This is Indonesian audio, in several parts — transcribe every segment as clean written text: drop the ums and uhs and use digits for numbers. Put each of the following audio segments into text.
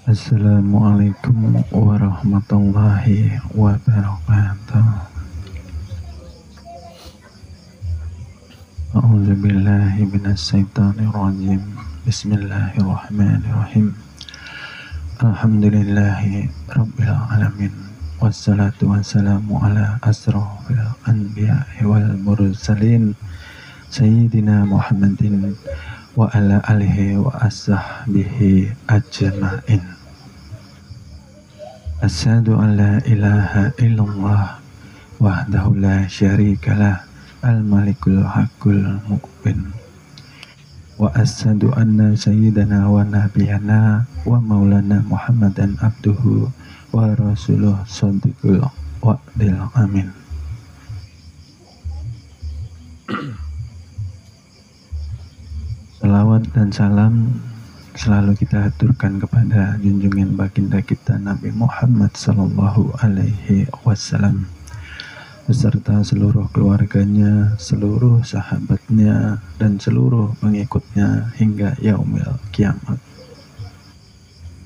Assalamualaikum warahmatullahi wabarakatuh. A'udzubillahi minasyaitonirrajim. Bismillahirrahmanirrahim. Alhamdulillahi rabbil alamin. Wassalatu wassalamu ala asrofil anbiya'i wal mursalin Sayyidina Muhammadin wa ala alihi wa ashabihi ajma'in. Asyhadu an la ilaha illallah wahdahu la syarikalah al-malikul haqqul mu'min. Wa asyhadu anna sayyidana wa nabiyana wa maulana Muhammadan abduhu wa rasuluh shadiqul wa'dil amin. Salawat dan salam selalu kita aturkan kepada junjungan baginda kita Nabi Muhammad sallallahu alaihi wasallam beserta seluruh keluarganya, seluruh sahabatnya, dan seluruh pengikutnya hingga yaumil kiamat.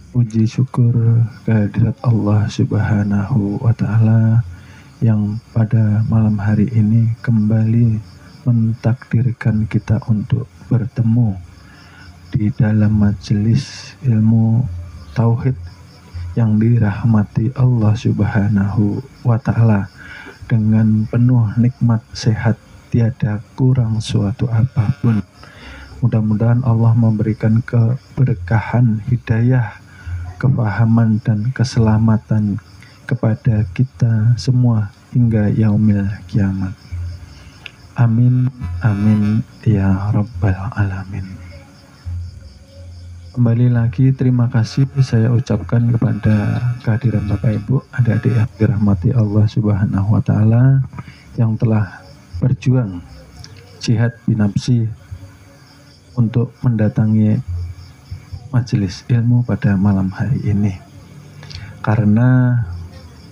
Puji syukur kehadirat Allah Subhanahu wa Ta'ala yang pada malam hari ini kembali mentakdirkan kita untuk bertemu di dalam majelis ilmu tauhid yang dirahmati Allah Subhanahu wa Ta'ala dengan penuh nikmat sehat, tiada kurang suatu apapun. Mudah-mudahan Allah memberikan keberkahan, hidayah, kefahaman dan keselamatan kepada kita semua hingga yaumil kiamat. Amin, amin, ya rabbal alamin. Kembali lagi terima kasih saya ucapkan kepada kehadiran Bapak Ibu, adik-adik yang dirahmati Allah Subhanahu wa Ta'ala yang telah berjuang jihad binafsi untuk mendatangi majelis ilmu pada malam hari ini. Karena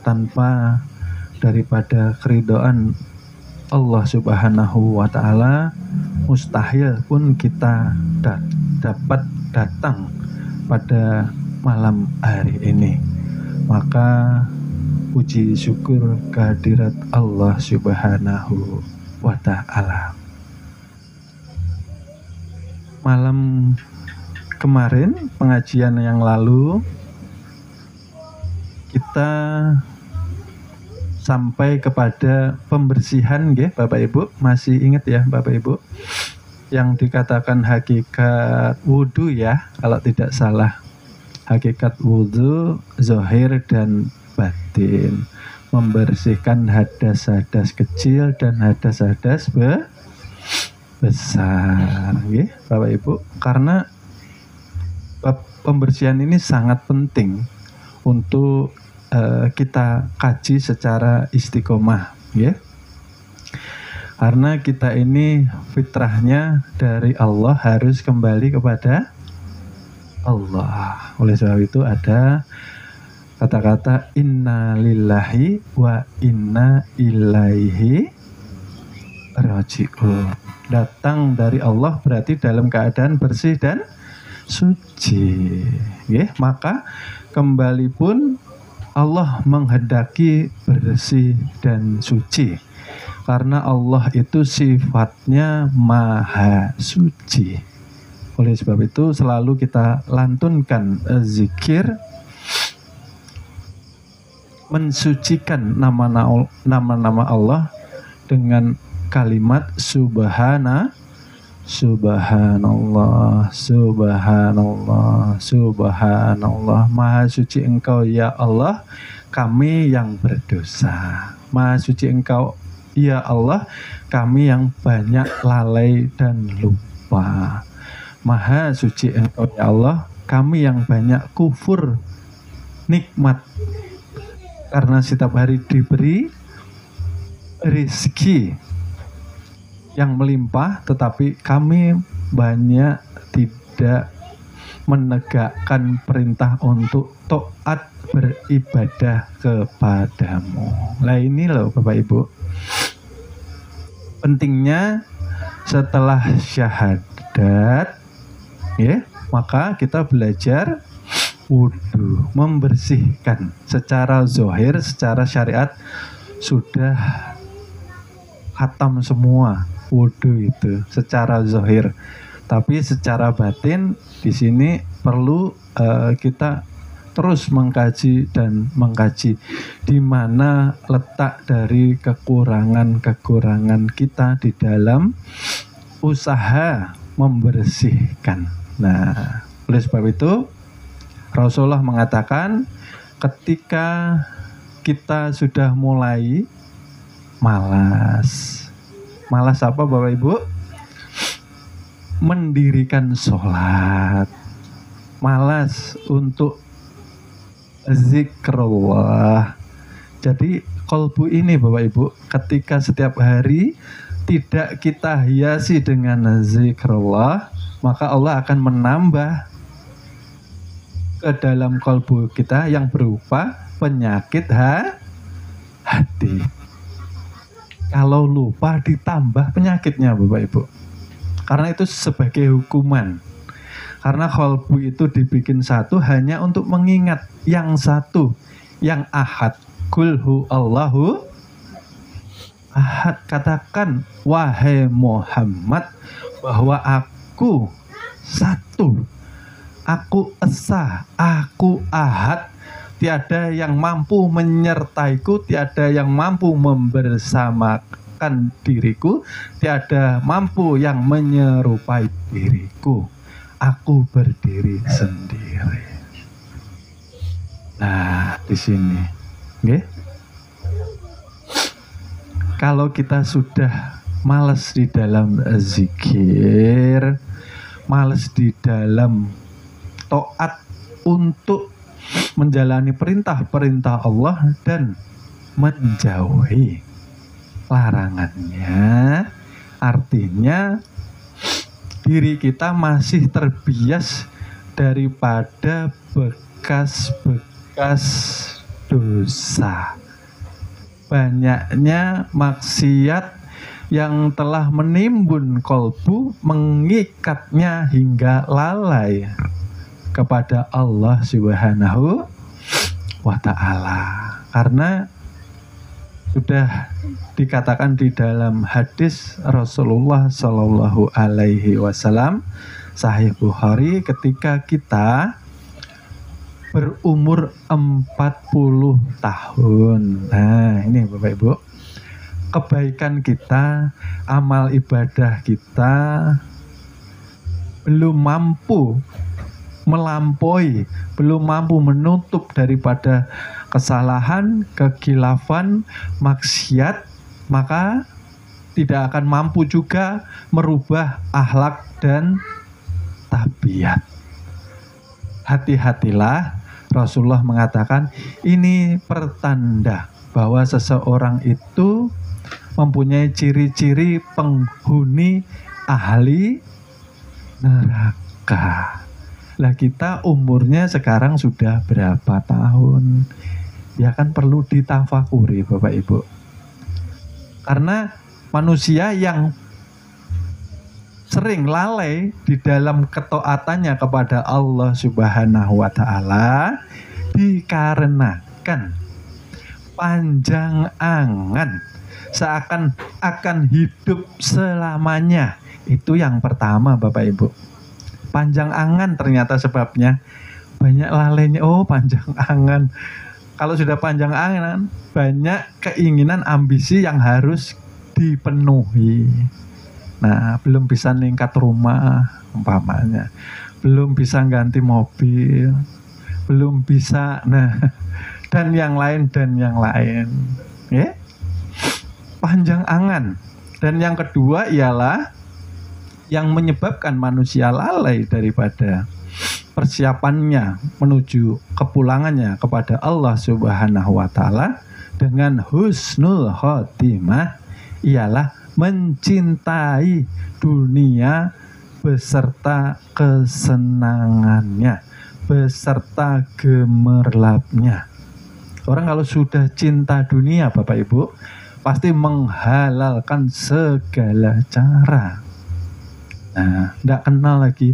tanpa daripada keridhaan Allah Subhanahu wa Ta'ala, mustahil pun kita dapat datang pada malam hari ini. Maka puji syukur kehadirat Allah Subhanahu wa Ta'ala. Malam kemarin, pengajian yang lalu, kita sampai kepada pembersihan, ya Bapak Ibu, masih ingat ya Bapak Ibu, yang dikatakan hakikat wudhu ya, kalau tidak salah, hakikat wudhu zahir dan batin, membersihkan hadas-hadas kecil dan hadas-hadas besar, ya Bapak Ibu, karena pembersihan ini sangat penting untuk kita kaji secara istiqomah, ya. Karena kita ini fitrahnya dari Allah harus kembali kepada Allah. Oleh sebab itu ada kata-kata inna lillahi wa inna ilaihi raji'un. Datang dari Allah berarti dalam keadaan bersih dan suci, ya. Maka kembali pun Allah menghendaki bersih dan suci, karena Allah itu sifatnya maha suci. Oleh sebab itu selalu kita lantunkan zikir mensucikan nama-nama Allah dengan kalimat Subhanallah, Subhanallah, Subhanallah. Maha suci Engkau ya Allah, kami yang berdosa. Maha suci Engkau ya Allah, kami yang banyak lalai dan lupa. Maha suci Engkau ya Allah, kami yang banyak kufur nikmat, karena setiap hari diberi rezeki yang melimpah, tetapi kami banyak tidak menegakkan perintah untuk taat beribadah kepadamu. Nah ini loh Bapak Ibu, pentingnya setelah syahadat, ya, maka kita belajar wudhu, membersihkan secara zahir, secara syariat sudah khatam semua wudhu itu secara zahir. Tapi secara batin di sini perlu kita terus mengkaji dan mengkaji di mana letak dari kekurangan-kekurangan kita di dalam usaha membersihkan. Nah, oleh sebab itu Rasulullah mengatakan ketika kita sudah mulai malas apa Bapak Ibu? Mendirikan sholat, malas untuk zikrullah. Jadi kolbu ini Bapak Ibu, ketika setiap hari tidak kita hiasi dengan zikrullah, maka Allah akan menambah ke dalam kolbu kita yang berupa penyakit hati. Kalau lupa ditambah penyakitnya Bapak Ibu. Karena itu sebagai hukuman. Karena kolbu itu dibikin satu hanya untuk mengingat yang satu, yang ahad. Kulhu Allahu ahad. Katakan wahai Muhammad bahwa aku satu, aku esa, aku ahad. Tiada yang mampu menyertaiku, tiada yang mampu membersamakan diriku, tiada mampu yang menyerupai diriku. Aku berdiri sendiri. Nah, di sini, okay? Kalau kita sudah malas di dalam zikir, malas di dalam taat untuk menjalani perintah-perintah Allah dan menjauhi larangannya, artinya diri kita masih terbias daripada bekas-bekas dosa. Banyaknya maksiat yang telah menimbun kolbu, mengikatnya hingga lalai kepada Allah Subhanahu wa Ta'ala. Karena sudah dikatakan di dalam hadis Rasulullah Shallallahu Alaihi Wasallam Sahih Bukhari, ketika kita berumur 40 tahun. Nah, ini Bapak Ibu, kebaikan kita, amal ibadah kita belum mampu melampaui, belum mampu menutup daripada kesalahan, kekhilafan, maksiat, maka tidak akan mampu juga merubah akhlak dan tabiat. Hati-hatilah, Rasulullah mengatakan ini pertanda bahwa seseorang itu mempunyai ciri-ciri penghuni ahli neraka. Lah kita umurnya sekarang sudah berapa tahun? Ya kan perlu ditafakuri Bapak Ibu. Karena manusia yang sering lalai di dalam ketaatannya kepada Allah Subhanahu wa Ta'ala dikarenakan panjang angan, seakan-akan hidup selamanya. Itu yang pertama Bapak Ibu. Panjang angan ternyata sebabnya. Banyak lalainya, oh panjang angan. Kalau sudah panjang angan, banyak keinginan, ambisi yang harus dipenuhi. Nah, belum bisa ningkat rumah umpamanya, belum bisa ganti mobil, belum bisa, nah, dan yang lain. Ya? Panjang angan. Dan yang kedua ialah yang menyebabkan manusia lalai daripada persiapannya menuju kepulangannya kepada Allah Subhanahu wa Ta'ala dengan husnul khotimah ialah mencintai dunia beserta kesenangannya, beserta gemerlapnya. Orang kalau sudah cinta dunia Bapak Ibu pasti menghalalkan segala cara. Nah, tidak kenal lagi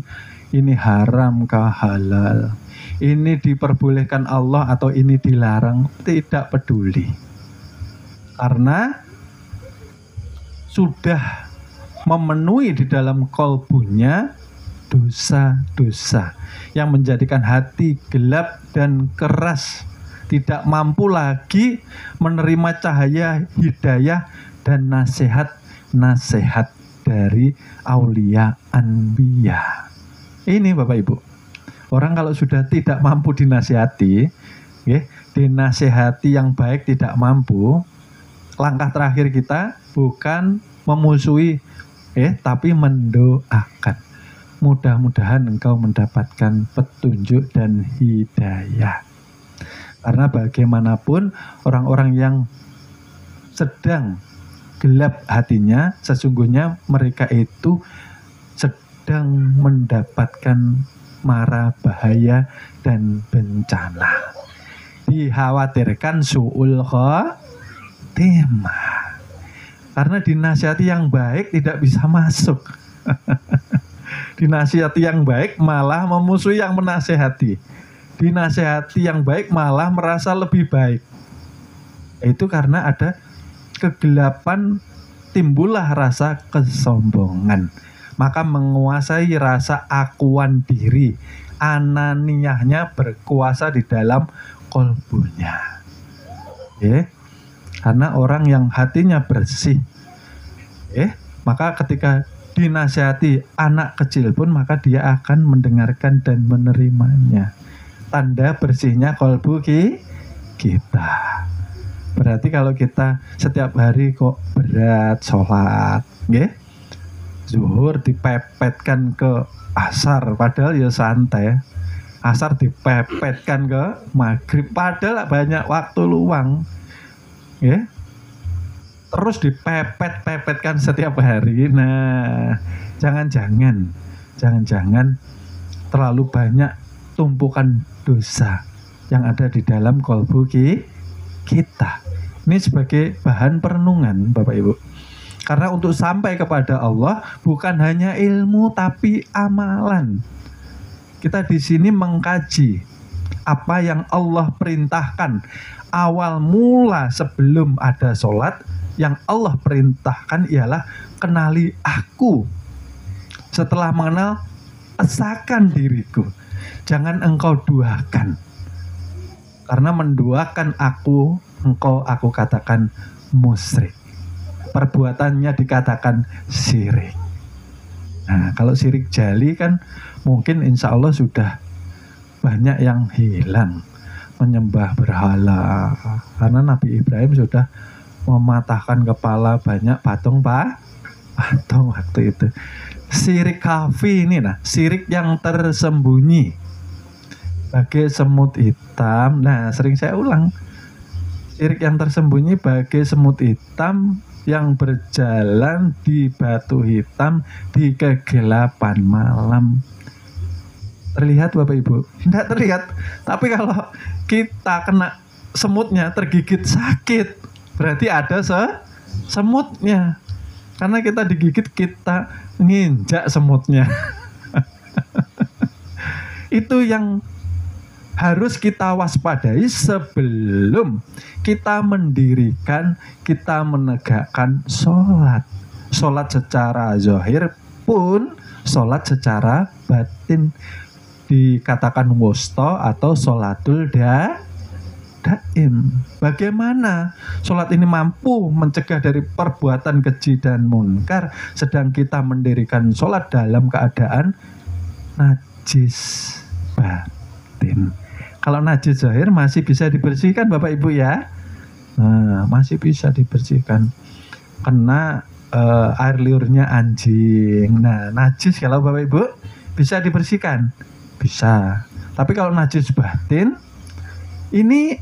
ini haram kah halal, ini diperbolehkan Allah atau ini dilarang, tidak peduli. Karena sudah memenuhi di dalam kolbunya dosa-dosa yang menjadikan hati gelap dan keras, tidak mampu lagi menerima cahaya hidayah dan nasihat-nasihat dari aulia anbiya. Ini Bapak Ibu, orang kalau sudah tidak mampu dinasihati, dinasihati yang baik tidak mampu, langkah terakhir kita bukan memusuhi, tapi mendoakan. Mudah-mudahan engkau mendapatkan petunjuk dan hidayah. Karena bagaimanapun orang-orang yang sedang gelap hatinya, sesungguhnya mereka itu sedang mendapatkan mara bahaya dan bencana. Dikhawatirkan su'ul khotimah. Karena dinasihati yang baik tidak bisa masuk. Dinasihati yang baik malah memusuhi yang menasihati. Dinasihati yang baik malah merasa lebih baik. Itu karena ada kegelapan, timbullah rasa kesombongan. Maka menguasai rasa akuan diri, ananiyahnya berkuasa di dalam kolbunya. Karena orang yang hatinya bersih, maka ketika dinasihati anak kecil pun, maka dia akan mendengarkan dan menerimanya. Tanda bersihnya kolbu kita. Berarti kalau kita setiap hari kok berat sholat, zuhur dipepetkan ke asar, padahal ya santai. Asar dipepetkan ke maghrib, padahal banyak waktu luang. Terus dipepet-pepetkan setiap hari. Nah, jangan-jangan terlalu banyak tumpukan dosa yang ada di dalam kolbu kita. Ini sebagai bahan perenungan Bapak Ibu. Karena untuk sampai kepada Allah bukan hanya ilmu tapi amalan. Kita di sini mengkaji apa yang Allah perintahkan. Awal mula sebelum ada sholat, yang Allah perintahkan ialah kenali aku. Setelah mengenal, esakan diriku. Jangan engkau duakan. Karena menduakan aku katakan musyrik. Perbuatannya dikatakan syirik. Nah, kalau syirik jali kan mungkin insya Allah sudah banyak yang hilang, menyembah berhala. Karena Nabi Ibrahim sudah mematahkan kepala banyak patung waktu itu. Syirik khafi ini, syirik yang tersembunyi, bagai semut hitam. Nah, sering saya ulang, syirik yang tersembunyi bagai semut hitam yang berjalan di batu hitam di kegelapan malam. Terlihat Bapak Ibu? Tidak terlihat. Tapi kalau kita kena semutnya, tergigit sakit, berarti ada semutnya. Karena kita digigit, kita nginjak semutnya. Itu yang harus kita waspadai sebelum kita mendirikan, kita menegakkan sholat. Sholat secara zahir pun sholat secara batin. Dikatakan wusta atau sholatul daim. Bagaimana sholat ini mampu mencegah dari perbuatan keji dan munkar, sedang kita mendirikan sholat dalam keadaan najis batin. Kalau najis zahir masih bisa dibersihkan Bapak Ibu ya. Nah, masih bisa dibersihkan. Kena air liurnya anjing. Nah, najis kalau Bapak Ibu bisa dibersihkan. Bisa. Tapi kalau najis batin ini,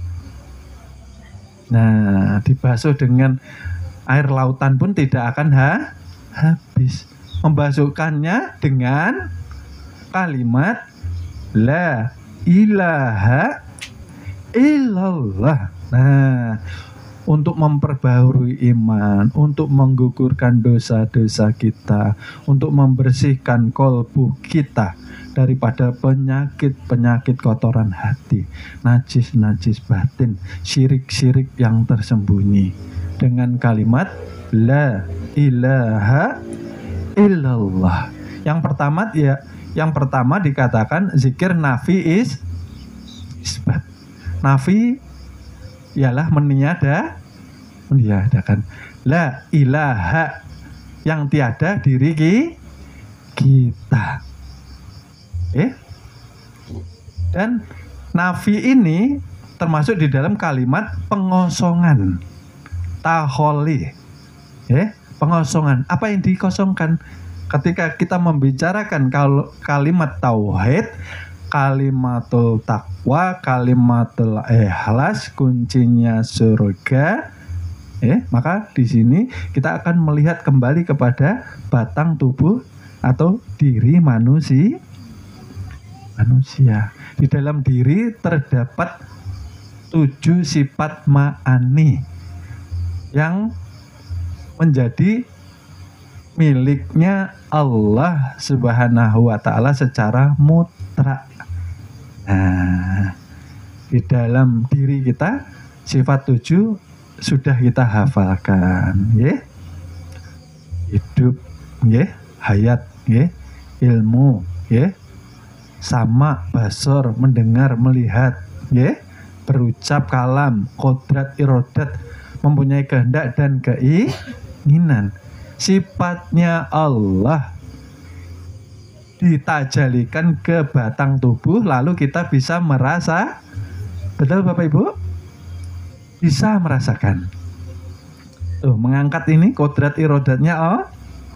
nah, dibasuh dengan air lautan pun tidak akan habis. Membasuhkannya dengan kalimat la ilaha illallah. Nah, untuk memperbaharui iman, untuk menggugurkan dosa-dosa kita, untuk membersihkan kolbu kita daripada penyakit-penyakit kotoran hati, najis-najis batin, syirik-syirik yang tersembunyi. Dengan kalimat la ilaha illallah. Yang pertama dikatakan zikir nafi isbat. Nafi ialah meniadakan. La ilaha, yang tiada diri kita. Dan nafi ini termasuk di dalam kalimat pengosongan. Taholi. Pengosongan. Apa yang dikosongkan? Ketika kita membicarakan kalimat tauhid, kalimatul taqwa, kalimatul ikhlas, kuncinya surga, maka di sini kita akan melihat kembali kepada batang tubuh atau diri manusia. Di dalam diri terdapat 7 sifat ma'ani yang menjadi miliknya Allah Subhanahu wa ta'ala secara mutlak. Nah, di dalam diri kita sifat 7 sudah kita hafalkan, hidup, hayat, ilmu, sama, basor, mendengar, melihat, berucap, kalam, kodrat, irodat, mempunyai kehendak dan keinginan. Sifatnya Allah ditajalikan ke batang tubuh, lalu kita bisa merasa. Betul Bapak Ibu? Bisa merasakan. Mengangkat ini kodrat irodatnya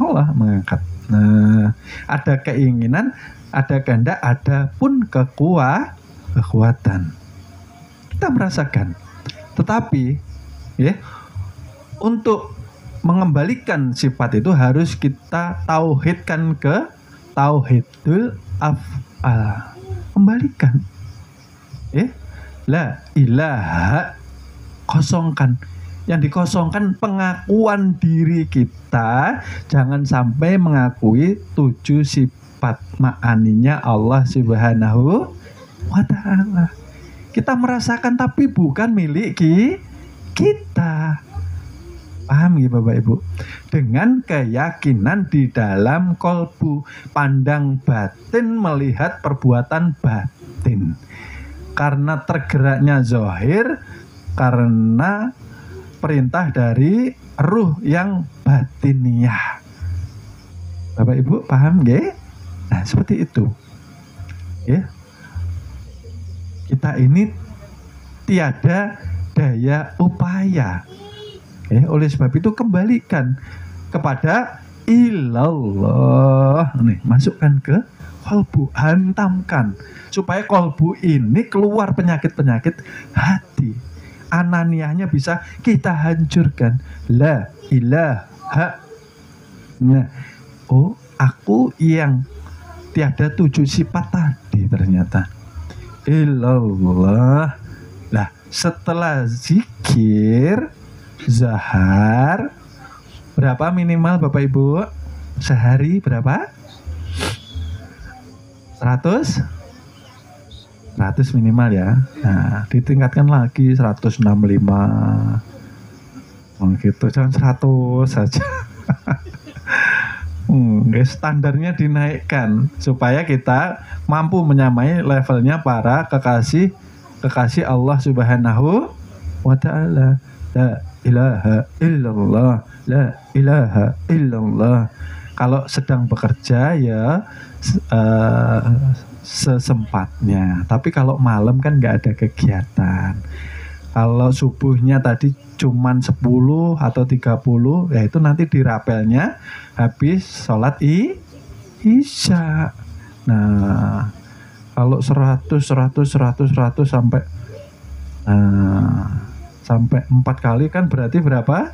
Allah mengangkat. Nah, ada keinginan, ada kehendak, ada pun kekuatan. Kita merasakan. Tetapi untuk mengembalikan sifat itu harus kita tauhidkan ke tauhidul af'al. Kembalikan. La ilaha, kosongkan. Yang dikosongkan pengakuan diri kita. Jangan sampai mengakui 7 sifat ma'aninya Allah Subhanahu wa ta'ala. Kita merasakan tapi bukan milik kita. Paham ya Bapak Ibu? Dengan keyakinan di dalam kolbu, pandang batin melihat perbuatan batin. Karena tergeraknya zahir, karena perintah dari ruh yang batiniah. Bapak Ibu paham nggih? Nah, seperti itu. Kita ini tiada daya upaya. Oleh sebab itu kembalikan kepada ilallah. Nih, masukkan ke kolbu, hantamkan supaya kolbu ini keluar penyakit-penyakit hati. Ananiahnya bisa kita hancurkan. La ilaha. Nah, aku yang tiada 7 sifat tadi ternyata. Ilallah. Nah, setelah zikir zahar, berapa minimal Bapak Ibu? Sehari berapa? 100 minimal ya. Nah, ditingkatkan lagi 165. Gitu, jangan 100 saja. Standarnya dinaikkan supaya kita mampu menyamai levelnya para kekasih Allah Subhanahu wa ta'ala. La ilaha illallah, la ilaha illallah. Kalau sedang bekerja ya sesempatnya. Tapi kalau malam kan nggak ada kegiatan. Kalau subuhnya tadi cuman 10 atau 30, ya itu nanti dirapelnya habis sholat isya. Nah, kalau 100 sampai 4 kali kan berarti berapa?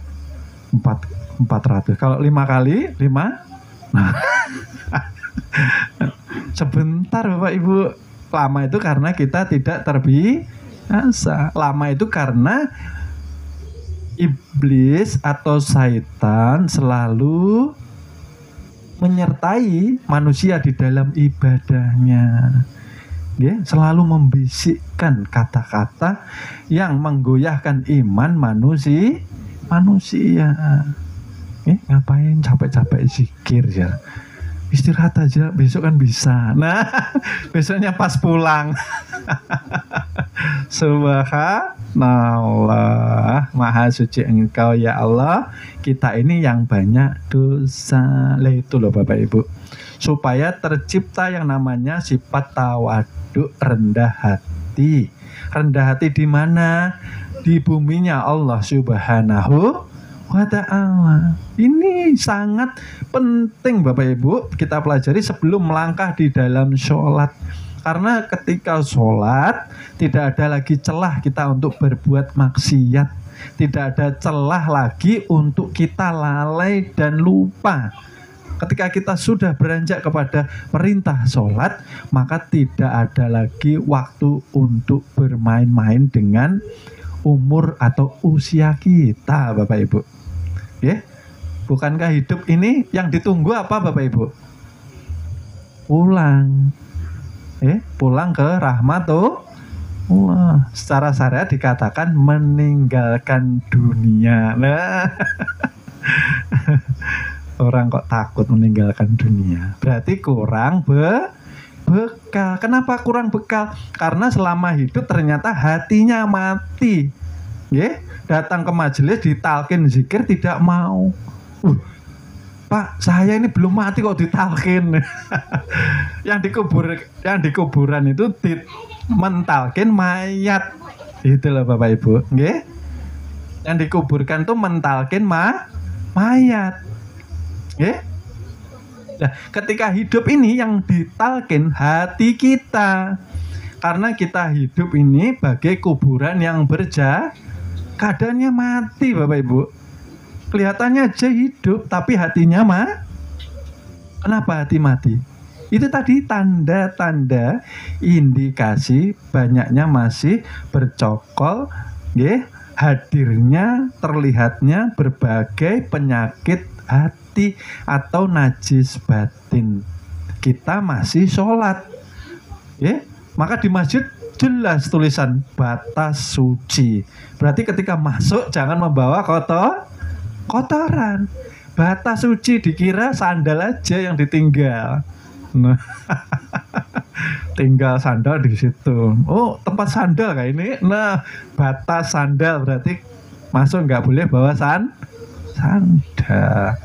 400. Kalau 5 kali 5. Nah. Sebentar Bapak Ibu. Lama itu karena kita tidak terbiasa. Lama itu karena iblis atau syaitan selalu menyertai manusia di dalam ibadahnya. Selalu membisikkan kata-kata yang menggoyahkan iman manusia. Ngapain capek-capek zikir ya? Istirahat aja, besok kan bisa. Nah, besoknya pas pulang. Subhanallah, Maha Suci Engkau ya Allah. Kita ini yang banyak dosa. Lah itu loh Bapak Ibu. Supaya tercipta yang namanya sifat tawaduk, rendah hati. Rendah hati di mana? Di buminya Allah Subhanahu wa ta'ala. Ini sangat penting Bapak Ibu kita pelajari sebelum melangkah di dalam sholat. Karena ketika sholat tidak ada lagi celah kita untuk berbuat maksiat. Tidak ada celah lagi untuk kita lalai dan lupa. Ketika kita sudah beranjak kepada perintah sholat, maka tidak ada lagi waktu untuk bermain-main dengan umur atau usia kita Bapak Ibu. Bukankah hidup ini yang ditunggu apa Bapak Ibu? Pulang. Pulang ke rahmatullah. Secara syariat dikatakan meninggalkan dunia. Nah, orang kok takut meninggalkan dunia? Berarti kurang bekal. Kenapa kurang bekal? Karena selama hidup ternyata hatinya mati. Datang ke majelis ditalkin zikir tidak mau. Pak, saya ini belum mati kok ditalkin. yang di kuburan itu mentalkin mayat. Itulah Bapak Ibu, Yang dikuburkan tuh mentalkin mayat. Nah, ketika hidup ini yang ditalkin hati kita. Karena kita hidup ini bagai kuburan yang keadaannya mati Bapak Ibu. Kelihatannya aja hidup, tapi hatinya Kenapa hati mati? Itu tadi tanda-tanda indikasi banyaknya masih bercokol, hadirnya, terlihatnya berbagai penyakit hati atau najis batin. Kita masih sholat, maka di masjid jelas tulisan batas suci. Berarti ketika masuk jangan membawa kotoran. Batas suci dikira sandal aja yang ditinggal. Nah, tinggal sandal di situ. Oh, tempat sandal kayak ini. Nah, batas sandal berarti masuk nggak boleh bawa sandal.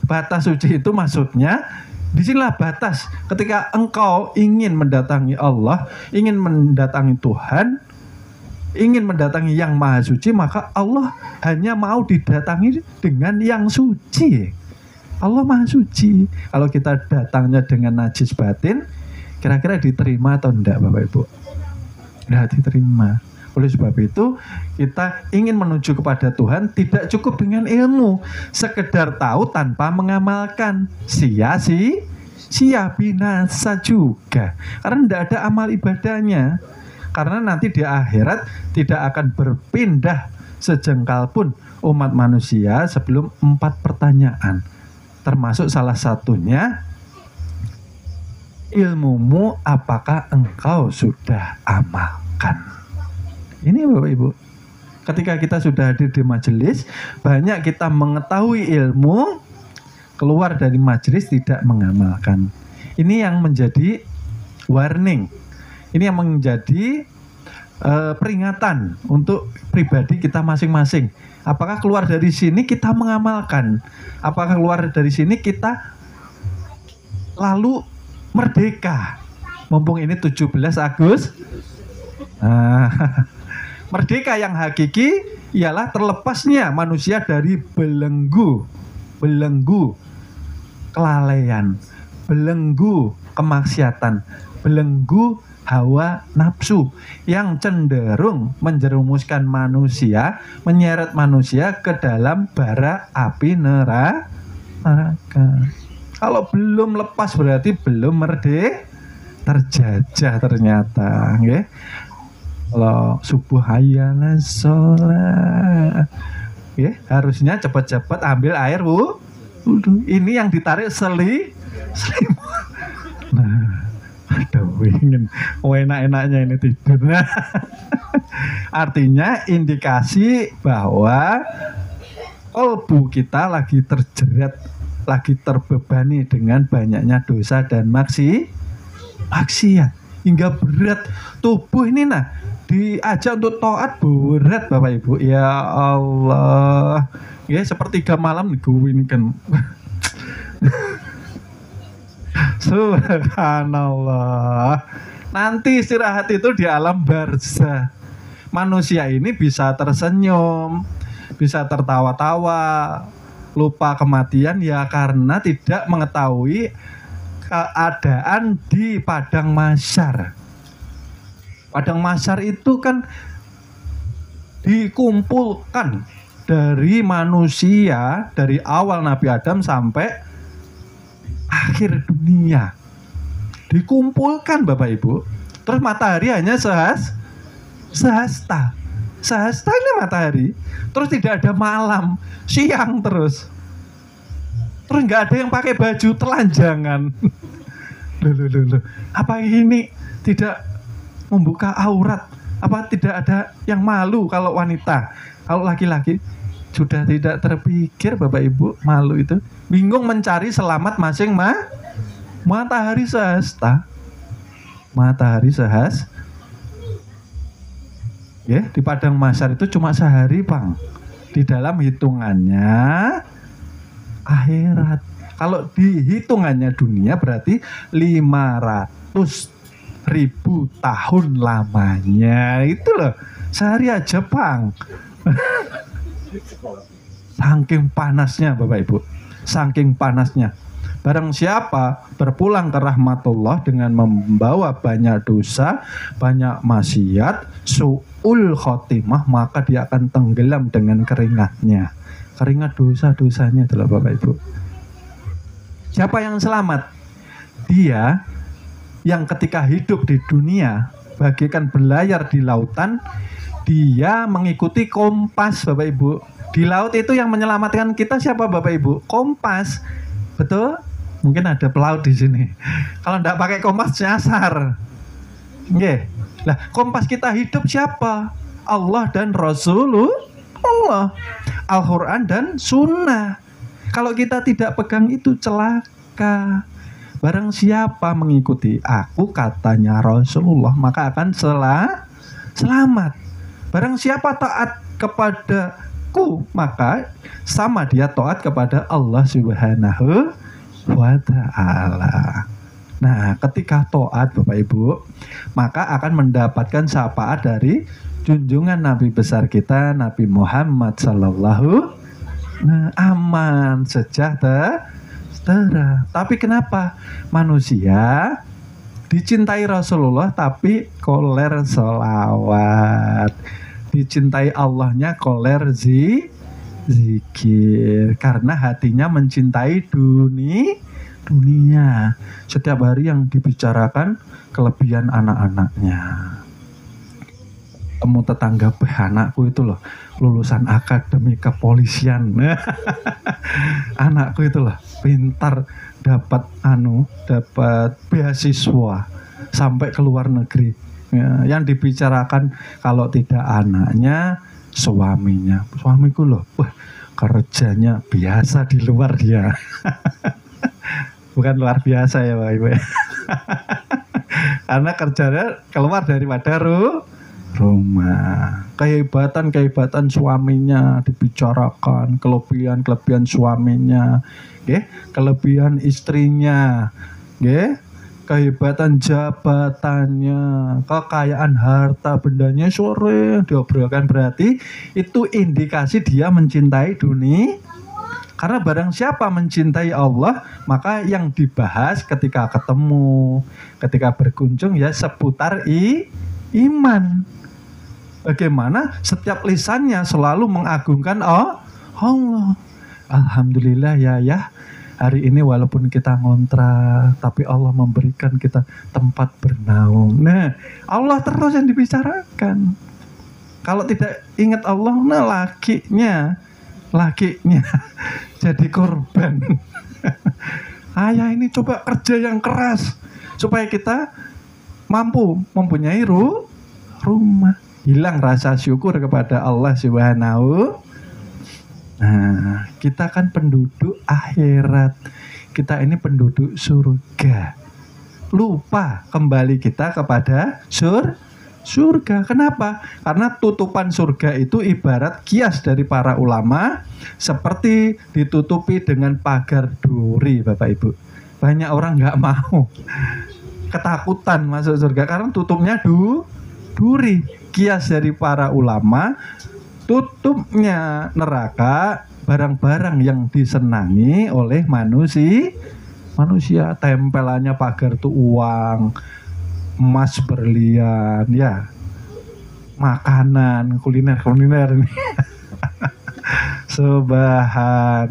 Batas suci itu maksudnya disinilah batas. Ketika engkau ingin mendatangi Allah, ingin mendatangi Tuhan, ingin mendatangi yang maha suci, maka Allah hanya mau didatangi dengan yang suci. Allah maha suci. Kalau kita datangnya dengan najis batin, kira-kira diterima atau enggak Bapak Ibu? Tidak diterima. Oleh sebab itu, kita ingin menuju kepada Tuhan tidak cukup dengan ilmu. Sekedar tahu tanpa mengamalkan. Sia binasa juga. Karena tidak ada amal ibadahnya. Karena nanti di akhirat tidak akan berpindah sejengkal pun umat manusia sebelum 4 pertanyaan. Termasuk salah satunya, ilmumu apakah engkau sudah amalkan? Ini Bapak Ibu. Ketika kita sudah hadir di majelis, banyak kita mengetahui ilmu, keluar dari majelis tidak mengamalkan. Ini yang menjadi warning. Ini yang menjadi peringatan untuk pribadi kita masing-masing. Apakah keluar dari sini kita mengamalkan? Apakah keluar dari sini kita lalu merdeka? Mumpung ini 17 Agustus. Merdeka yang hakiki ialah terlepasnya manusia dari belenggu kelalaian, belenggu kemaksiatan, belenggu hawa nafsu yang cenderung menjerumuskan manusia, menyeret manusia ke dalam bara api neraka. Kalau belum lepas berarti belum terjajah ternyata. Kalau subuh hayyalah sholat, harusnya cepat-cepat ambil air wudhu. Ini yang ditarik Selimut. Nah, aduh, ingin enak-enaknya ini tidur. Nah, artinya indikasi bahwa kalbu kita lagi terjerat, lagi terbebani dengan banyaknya dosa dan maksiat hingga berat tubuh ini. Nah, diajak untuk taat berat Bapak Ibu. Ya Allah, ya sepertiga malam nih gue ini kan. Subhanallah. Nanti istirahat itu di alam barzah. Manusia ini bisa tersenyum, bisa tertawa-tawa, lupa kematian ya karena tidak mengetahui keadaan di padang mahsyar. Padang mahsyar itu kan dikumpulkan dari manusia dari awal Nabi Adam sampai akhir dunia. Dikumpulkan Bapak Ibu. Terus matahari hanya sehasta. Sehasta ini matahari. Terus tidak ada malam, siang terus. Terus nggak ada yang pakai baju telanjangan. Loh. Apa ini tidak membuka aurat? Apa tidak ada yang malu kalau wanita? Kalau laki-laki sudah tidak terpikir Bapak Ibu, malu itu. Bingung mencari selamat matahari sehasta. Matahari ya, di padang mahsyar itu cuma sehari, Bang. Di dalam hitungannya akhirat. Kalau di hitungannya dunia berarti 500.000 tahun lamanya. Itu loh, sehari aja, Bang. Saking panasnya Bapak Ibu, saking panasnya. Barang siapa berpulang ke rahmatullah dengan membawa banyak dosa, banyak maksiat, su'ul khotimah, maka dia akan tenggelam dengan keringatnya. Keringat dosa-dosanya adalah Bapak Ibu. Siapa yang selamat? Dia yang ketika hidup di dunia bagaikan berlayar di lautan, dia mengikuti kompas Bapak Ibu. Di laut itu yang menyelamatkan kita siapa Bapak Ibu? Kompas. Betul? Mungkin ada pelaut di sini. Kalau enggak pakai kompas nyasar. Nggih. Lah, kompas kita hidup siapa? Allah dan Rasulullah. Al-Qur'an dan sunnah. Kalau kita tidak pegang itu celaka. Barang siapa mengikuti aku katanya Rasulullah maka akan selamat. Barang siapa taat kepadaku maka sama dia taat kepada Allah Subhanahu wa ta'ala. Nah, ketika taat Bapak Ibu, maka akan mendapatkan syafaat dari junjungan Nabi besar kita Nabi Muhammad sallallahu. Nah, aman, sejahtera. Tapi kenapa manusia dicintai Rasulullah tapi koler sholawat, dicintai Allahnya koler zikir, karena hatinya mencintai dunia. Setiap hari yang dibicarakan kelebihan anak-anaknya. Temu tetangga, anakku itu loh lulusan akademi kepolisian. Anakku itu loh pintar, dapat beasiswa sampai ke luar negeri. Ya, yang dibicarakan kalau tidak anaknya, suaminya. Suamiku loh, wah kerjanya biasa di luar dia. Bukan luar biasa ya Pak Ibu. Karena kerjanya keluar daripada rumah. Kehebatan suaminya dibicarakan, kelebihan suaminya, kelebihan istrinya, kehebatan jabatannya, kekayaan harta bendanya sore diobrolkan, berarti itu indikasi dia mencintai dunia. Karena barang siapa mencintai Allah, maka yang dibahas ketika ketemu, ketika berkunjung ya seputar iman. Bagaimana setiap lisannya selalu mengagungkan Allah. Alhamdulillah ya. Hari ini walaupun kita ngontrak, tapi Allah memberikan kita tempat bernaung. Nah, Allah terus yang dibicarakan. Kalau tidak ingat Allah, nah lakinya jadi korban. Ayah ini coba kerja yang keras supaya kita mampu mempunyai rumah. Hilang rasa syukur kepada Allah Subhanahu. Nah, kita kan penduduk akhirat. Kita ini penduduk surga. Lupa kembali kita kepada surga. Kenapa? Karena tutupan surga itu ibarat kias dari para ulama, seperti ditutupi dengan pagar duri, Bapak Ibu. Banyak orang nggak mau, ketakutan masuk surga karena tutupnya duri. Kias dari para ulama, tutupnya neraka, barang-barang yang disenangi oleh manusia. Tempelannya pagar itu uang, emas, berlian, ya, makanan, kuliner ini. Subhanallah.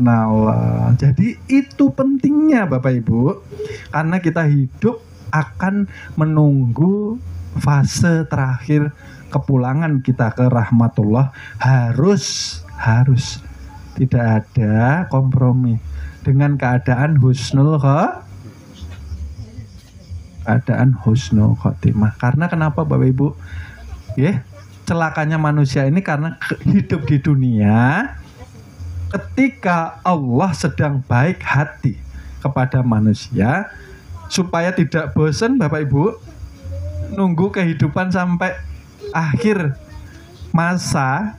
Jadi itu pentingnya Bapak Ibu, karena kita hidup akan menunggu fase terakhir kepulangan kita ke rahmatullah. Harus tidak ada kompromi dengan keadaan husnul khotimah. Karena kenapa Bapak Ibu? Celakanya manusia ini karena hidup di dunia, ketika Allah sedang baik hati kepada manusia, supaya tidak bosan Bapak Ibu, nunggu kehidupan sampai akhir masa,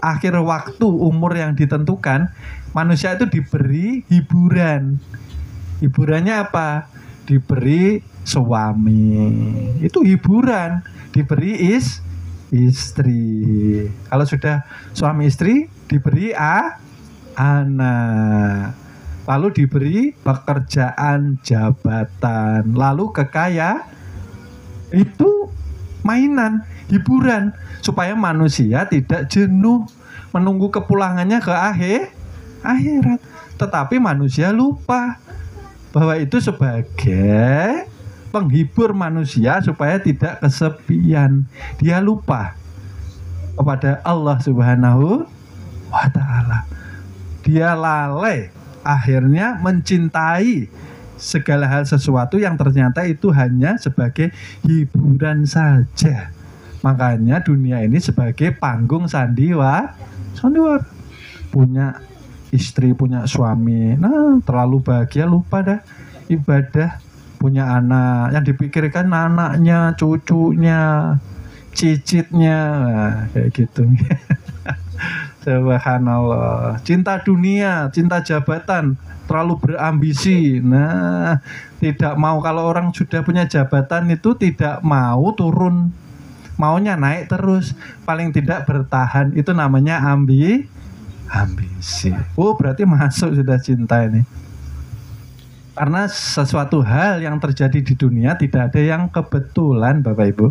akhir waktu umur yang ditentukan, manusia itu diberi hiburan. Hiburannya apa? Diberi suami, itu hiburan. Diberi istri. Kalau sudah suami istri, diberi anak. Lalu diberi pekerjaan, jabatan, lalu kekayaan. Itu mainan, hiburan, supaya manusia tidak jenuh menunggu kepulangannya ke akhirat. Tetapi manusia lupa bahwa itu sebagai penghibur manusia supaya tidak kesepian. Dia lupa kepada Allah Subhanahu wa ta'ala. Dia lalai, akhirnya mencintai segala hal sesuatu yang ternyata itu hanya sebagai hiburan saja. Makanya dunia ini sebagai panggung sandiwara. Punya istri, punya suami, nah terlalu bahagia, lupa dah ibadah. Punya anak, yang dipikirkan anaknya, cucunya, cicitnya, nah, kayak gitu. Subhanallah. Cinta dunia, cinta jabatan, terlalu berambisi. Nah, tidak mau, kalau orang sudah punya jabatan itu tidak mau turun, maunya naik terus, paling tidak bertahan. Itu namanya ambisi. Oh, berarti masuk sudah cinta ini. Karena sesuatu hal yang terjadi di dunia tidak ada yang kebetulan, Bapak Ibu.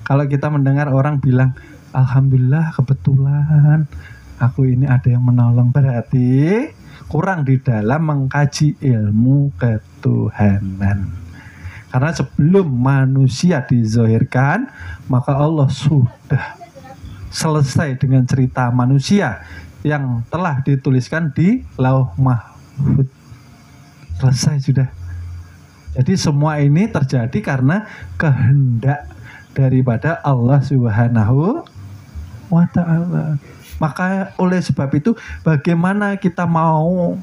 Kalau kita mendengar orang bilang, alhamdulillah kebetulan aku ini ada yang menolong, berarti kurang di dalam mengkaji ilmu ketuhanan. Karena sebelum manusia dizohirkan, maka Allah sudah selesai dengan cerita manusia yang telah dituliskan di Lauh Mahfuz. Selesai sudah. Jadi semua ini terjadi karena kehendak daripada Allah Subhanahu wa ta'ala. Maka oleh sebab itu, bagaimana kita mau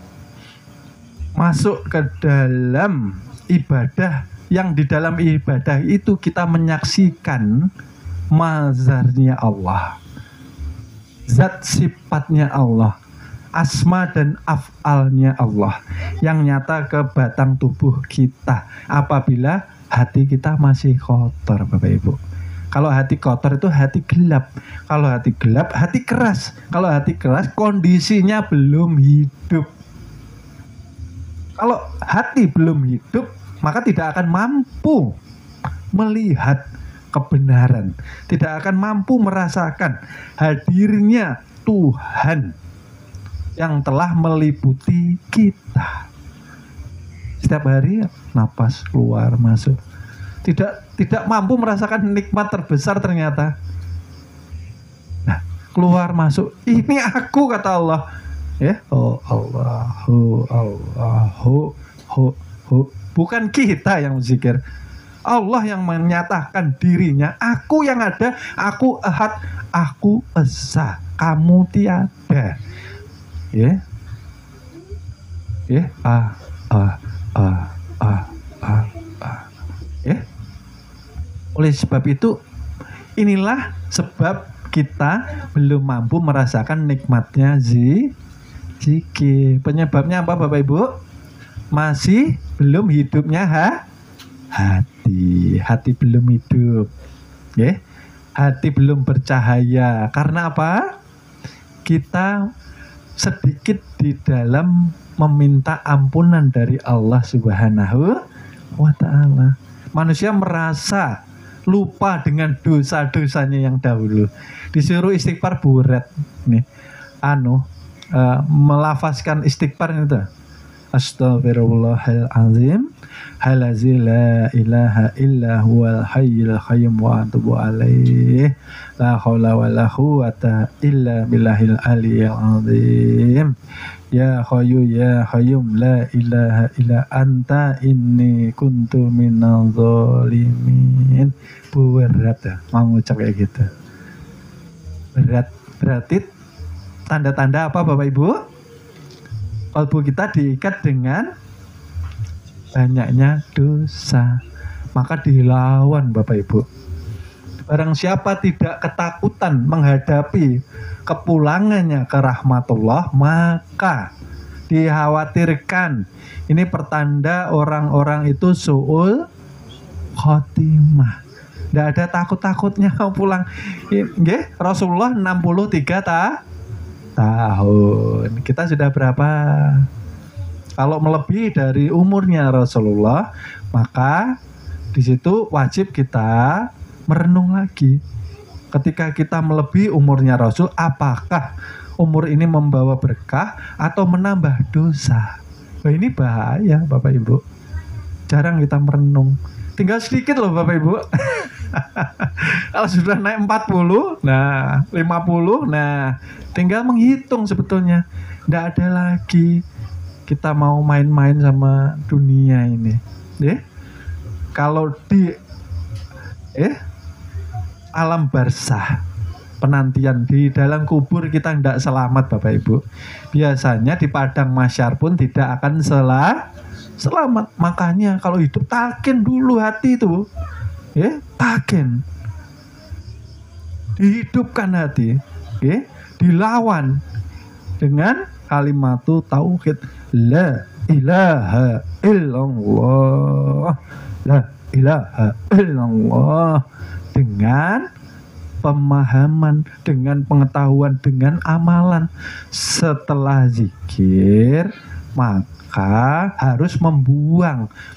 masuk ke dalam ibadah, yang di dalam ibadah itu kita menyaksikan mazharnya Allah, zat sifatnya Allah, asma dan af'alnya Allah yang nyata ke batang tubuh kita apabila hati kita masih kotor, Bapak Ibu. Kalau hati kotor itu hati gelap. Kalau hati gelap, hati keras. Kalau hati keras, kondisinya belum hidup. Kalau hati belum hidup, maka tidak akan mampu melihat kebenaran, tidak akan mampu merasakan hadirnya Tuhan yang telah meliputi kita. Setiap hari napas keluar masuk, tidak mampu merasakan nikmat terbesar ternyata. Nah, keluar masuk, ini aku, kata Allah. Ya, oh Allahu Bukan kita yang zikir. Allah yang menyatakan dirinya, aku yang ada, aku ahad, aku esa, kamu tiada. Ya. Ya, ya. Oleh sebab itu, inilah sebab kita belum mampu merasakan nikmatnya zikir. Penyebabnya apa Bapak Ibu? Masih belum hidupnya hati belum hidup, ya. Hati belum bercahaya. Karena apa? Kita sedikit di dalam meminta ampunan dari Allah Subhanahu wa Ta'ala. Manusia merasa lupa dengan dosa-dosanya yang dahulu. Disuruh istighfar buret nih. Melafazkan istighfar itu. Astaghfirullahalazim halazi la ilaha illa huwal hayyul qayyum wa atubu alaih la haula wala quwata illa billahil aliyyil azim ya hayyu ya qayyum la ilaha illa anta inni kuntu minadz zalimin. Berat ya mau ngucap kayak gitu. Berat, berarti tanda-tanda apa Bapak Ibu? Kalbu kita diikat dengan banyaknya dosa, maka dilawan Bapak Ibu. Barang siapa tidak ketakutan menghadapi kepulangannya ke rahmatullah, maka dikhawatirkan ini pertanda orang-orang itu su'ul khotimah. Tidak ada takut-takutnya pulang. Nggih, Rasulullah 63 tahun. Kita sudah berapa? Kalau melebihi dari umurnya Rasulullah, maka di situ wajib kita merenung lagi. Ketika kita melebihi umurnya Rasul, apakah umur ini membawa berkah atau menambah dosa? Nah, ini bahaya Bapak Ibu. Jarang kita merenung. Tinggal sedikit loh Bapak Ibu. Kalau sudah naik 40, nah 50, nah tinggal menghitung sebetulnya. Tidak ada lagi kita mau main-main sama dunia ini. Kalau di alam barzah, penantian di dalam kubur kita tidak selamat Bapak Ibu. Biasanya di padang mahsyar pun tidak akan selamat. Makanya kalau hidup takin dulu hati itu. Takin. Dihidupkan hati. Dilawan dengan kalimatu tauhid la ilaha illallah, la ilaha illallah, dengan pemahaman, dengan pengetahuan, dengan amalan. Setelah zikir, maka harus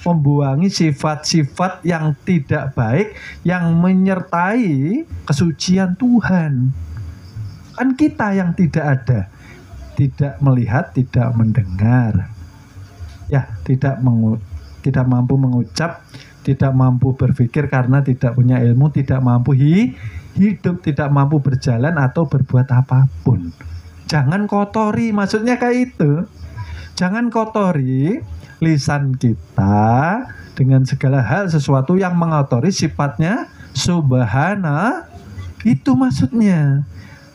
membuangi sifat-sifat yang tidak baik yang menyertai kesucian Tuhan. Kan kita yang tidak ada, tidak melihat, tidak mendengar, ya, tidak mampu mengucap, tidak mampu berpikir karena tidak punya ilmu, tidak mampu hidup, tidak mampu berjalan atau berbuat apapun. Jangan kotori, maksudnya kayak itu. Jangan kotori lisan kita dengan segala hal sesuatu yang mengotori sifatnya subhana. Itu maksudnya.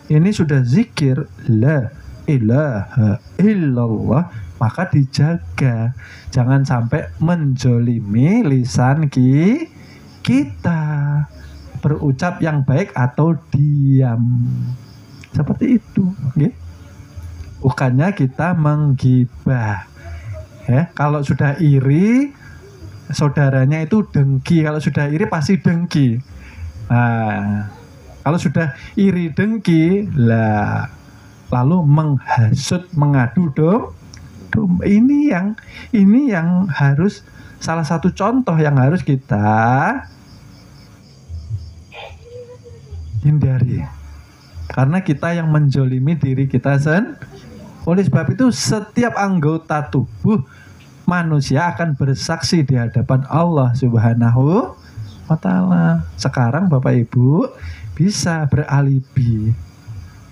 Ini sudah zikir la ilaha illallah, maka dijaga. Jangan sampai menzolimi lisan kita. Berucap yang baik atau diam. Seperti itu. Okay? Bukannya kita menggibah. Kalau sudah iri, saudaranya itu dengki. Kalau sudah iri pasti dengki. Nah, kalau sudah iri dengki, lalu menghasut, mengadu ini yang harus, salah satu contoh yang harus kita hindari. Karena kita yang menzolimi diri kita sendiri. Oleh sebab itu setiap anggota tubuh manusia akan bersaksi di hadapan Allah Subhanahu wa Ta'ala. Sekarang Bapak Ibu bisa beralibi,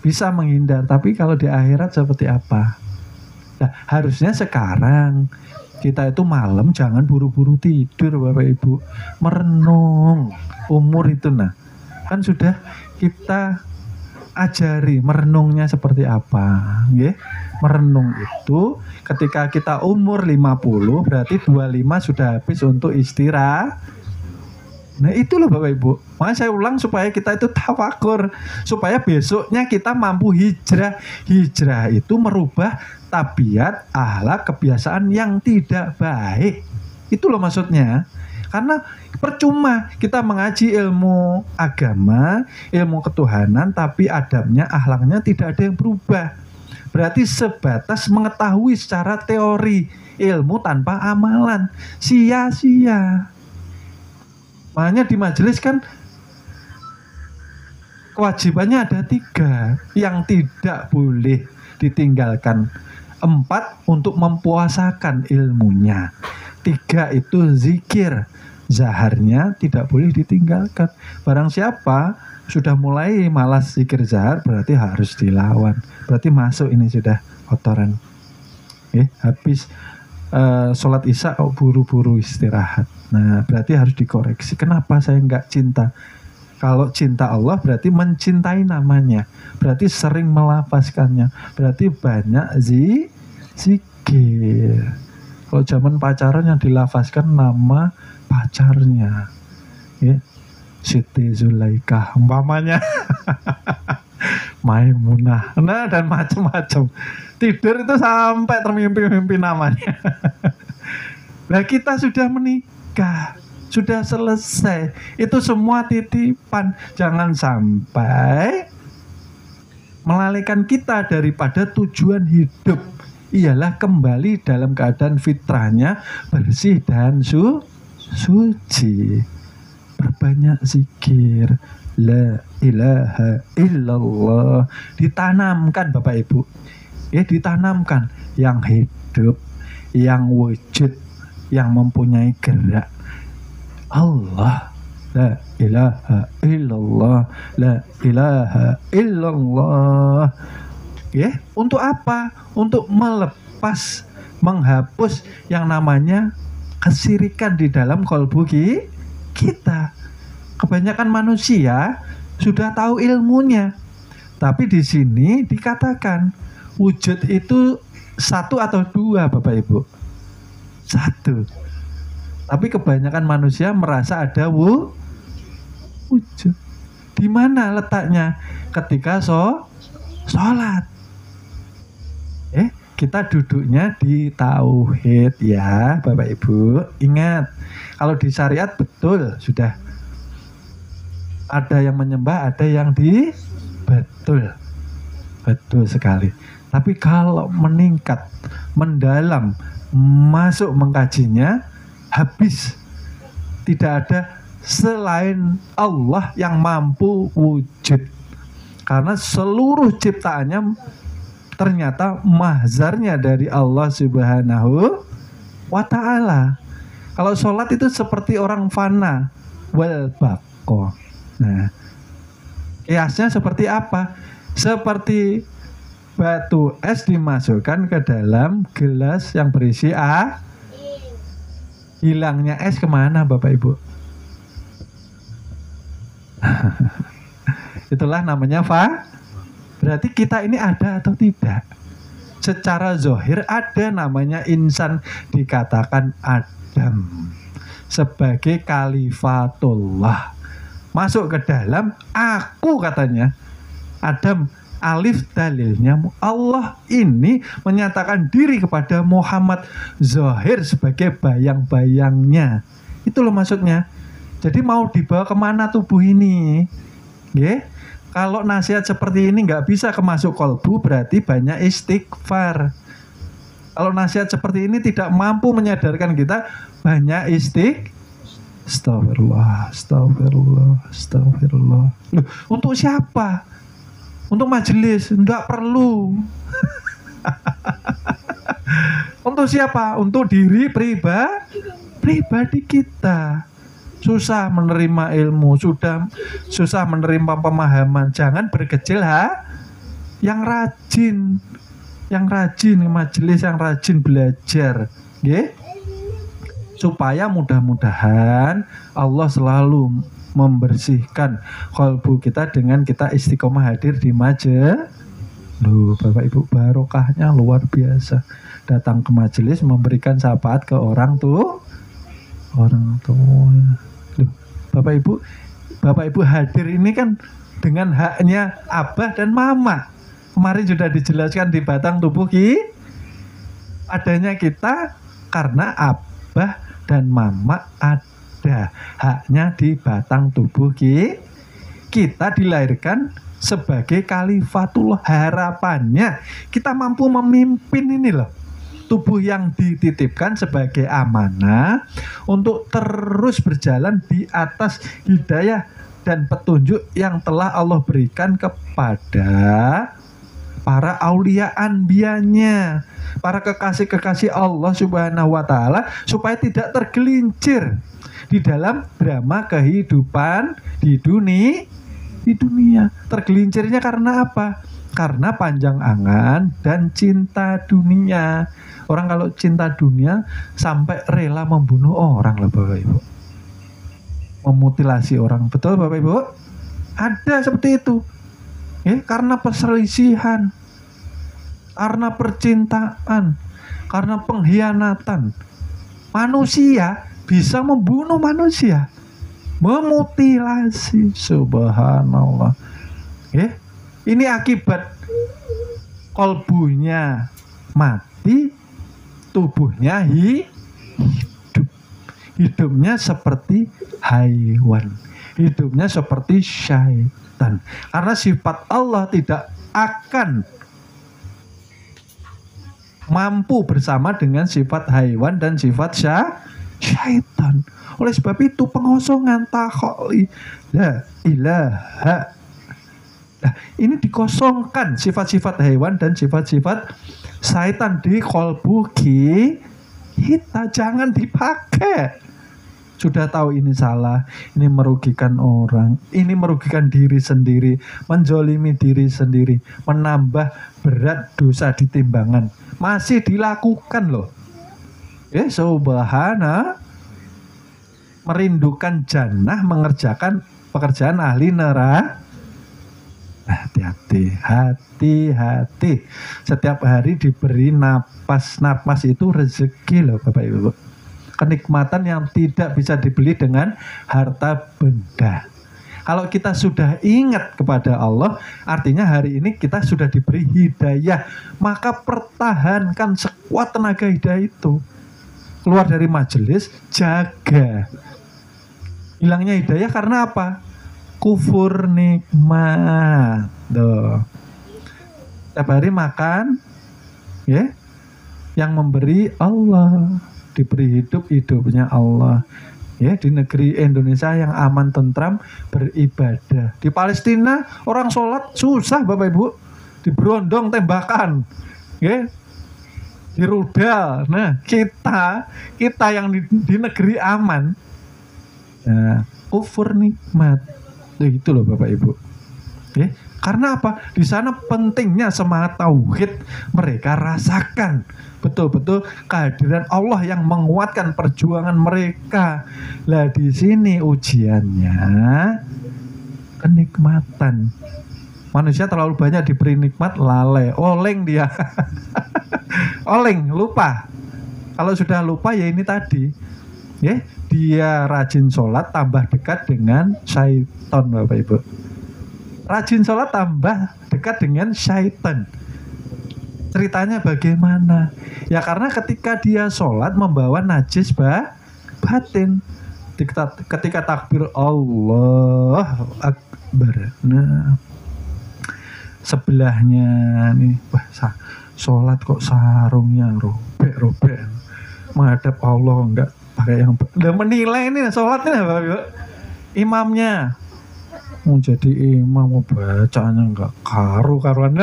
bisa menghindar, tapi kalau di akhirat seperti apa? Nah, harusnya sekarang Kita itu malam jangan buru-buru tidur Bapak Ibu, merenung umur itu. Nah, kan sudah kita ajari merenungnya seperti apa, nggih. Merenung itu ketika kita umur 50 berarti 25 sudah habis untuk istirahat. Nah itu loh Bapak Ibu. Makanya saya ulang supaya kita itu tafakur, supaya besoknya kita mampu hijrah. Hijrah itu merubah tabiat, akhlak, kebiasaan yang tidak baik. Itu loh maksudnya. Karena percuma kita mengaji ilmu agama, ilmu ketuhanan, tapi adabnya, akhlaknya tidak ada yang berubah. Berarti sebatas mengetahui secara teori, ilmu tanpa amalan, sia-sia. Makanya di majelis kan kewajibannya ada 3 yang tidak boleh ditinggalkan. 4 untuk mempuasakan ilmunya. 3 itu zikir, zaharnya tidak boleh ditinggalkan. Barang siapa sudah mulai malas zikir zahar berarti harus dilawan. Berarti masuk ini sudah kotoran. Habis sholat isya buru-buru istirahat. Nah berarti harus dikoreksi. Kenapa saya nggak cinta? Kalau cinta Allah berarti mencintai namanya. Berarti sering melafazkannya. Berarti banyak zikir. Kalau zaman pacaran yang dilafazkan nama pacarnya, Siti Zulaikah umpamanya, Maimunah, nah dan macam-macam. Tidur itu sampai termimpi-mimpi namanya. Nah kita sudah menikah, sudah selesai. Itu semua titipan. Jangan sampai melalaikan kita daripada tujuan hidup. Ialah kembali dalam keadaan fitrahnya bersih dan suci. Perbanyak zikir, la ilaha illallah. Ditanamkan Bapak Ibu, ditanamkan yang hidup, yang wujud, yang mempunyai gerak. Allah, la ilaha illallah, la ilaha illallah. Untuk apa? Untuk melepas, menghapus yang namanya kesirikan di dalam kolbu kita. Kebanyakan manusia sudah tahu ilmunya, tapi di sini dikatakan wujud itu 1 atau 2 Bapak Ibu. 1. Tapi kebanyakan manusia merasa ada wujud. Di mana letaknya? Ketika sholat. Kita duduknya di tauhid ya Bapak Ibu. Ingat, kalau di syariat betul sudah ada yang menyembah, ada yang betul sekali. Tapi kalau meningkat, mendalam, masuk mengkajinya, habis. Tidak ada selain Allah yang mampu wujud. Karena seluruh ciptaannya ternyata mahzarnya dari Allah Subhanahu wa ta'ala. Kalau sholat itu seperti orang fana wal baqo. Nah, kiasnya seperti apa? Seperti batu es dimasukkan ke dalam gelas yang berisi air. Hilangnya es kemana Bapak Ibu? Itulah namanya berarti kita ini ada atau tidak? Secara zahir ada, namanya insan, dikatakan Adam sebagai kalifatullah. Masuk ke dalam aku katanya. Adam, alif dalilnya Allah ini menyatakan diri kepada Muhammad, zahir sebagai bayang-bayangnya. Itu loh maksudnya. Jadi mau dibawa kemana tubuh ini? Kalau nasihat seperti ini nggak bisa kemasuk kolbu, berarti banyak istighfar. Kalau nasihat seperti ini tidak mampu menyadarkan kita, banyak Astagfirullah. Loh, untuk siapa? Untuk majelis? Enggak perlu. Untuk siapa? Untuk diri pribadi kita. Susah menerima ilmu, susah menerima pemahaman. Jangan berkecil yang rajin majelis, yang rajin belajar. nggih, supaya mudah-mudahan Allah selalu membersihkan kalbu kita dengan kita istiqomah hadir di majelis. Loh, Bapak Ibu, barokahnya luar biasa. Datang ke majelis memberikan syafaat ke orang tua. Loh, Bapak Ibu hadir ini kan dengan haknya abah dan mama. Kemarin sudah dijelaskan di batang tubuh adanya kita karena abah dan mama ada haknya di batang tubuh kita dilahirkan sebagai khalifatullah. Harapannya kita mampu memimpin ini loh, tubuh yang dititipkan sebagai amanah untuk terus berjalan di atas hidayah dan petunjuk yang telah Allah berikan kepada para aulia anbiyanya, para kekasih-kekasih Allah Subhanahu wa taala, supaya tidak tergelincir di dalam drama kehidupan di dunia. Tergelincirnya karena apa? Karena panjang angan dan cinta dunia. Orang kalau cinta dunia sampai rela membunuh orang lah Bapak Ibu, memutilasi orang. Betul Bapak Ibu? Ada seperti itu. Karena perselisihan, karena percintaan, karena pengkhianatan. Manusia bisa membunuh manusia, memutilasi. Subhanallah. Ini akibat kolbunya mati, tubuhnya hidup. Hidupnya seperti haiwan, hidupnya seperti syaitan. Karena sifat Allah tidak akan mampu bersama dengan sifat haiwan dan sifat syaitan. Oleh sebab itu pengosongan takholi la ilaha. Nah, ini dikosongkan sifat-sifat hewan dan sifat-sifat syaitan di kolbu kita. Jangan dipakai. Sudah tahu ini salah, ini merugikan orang, ini merugikan diri sendiri, menzolimi diri sendiri, menambah berat dosa di timbangan. Masih dilakukan loh. Subhanallah. Merindukan jannah, mengerjakan pekerjaan ahli neraka. Hati-hati, hati-hati. Setiap hari diberi napas itu rezeki loh Bapak Ibu. Kenikmatan yang tidak bisa dibeli dengan harta benda. Kalau kita sudah ingat kepada Allah, artinya hari ini kita sudah diberi hidayah. Maka pertahankan sekuat tenaga hidayah itu. Keluar dari majelis, jaga. Hilangnya hidayah karena apa? Kufur nikmat. Tiap hari makan, yang memberi Allah, diberi hidupnya Allah. Di negeri Indonesia yang aman tentram beribadah. Di Palestina orang sholat susah Bapak Ibu, diberondong tembakan, dirudal. Nah kita yang di negeri aman, kufur nikmat. Itu loh Bapak Ibu. Karena apa? Di sana pentingnya semangat tauhid mereka rasakan betul-betul kehadiran Allah yang menguatkan perjuangan mereka. Lah di sini ujiannya kenikmatan. Manusia terlalu banyak diberi nikmat, lalai, oleng dia. Oleng, lupa. Kalau sudah lupa ya ini tadi. Dia rajin sholat tambah dekat dengan syaitan Bapak Ibu. Rajin sholat tambah dekat dengan syaitan. Ceritanya bagaimana? Ya karena ketika dia sholat membawa najis batin. Ketika takbir Allah Akbar. Nah, sebelahnya nih, sholat kok sarungnya robek. Menghadap Allah enggak pakai yang udah menilai ini sholatnya Bapak Ibu. Imamnya mau jadi imam, mau bacanya enggak karuan.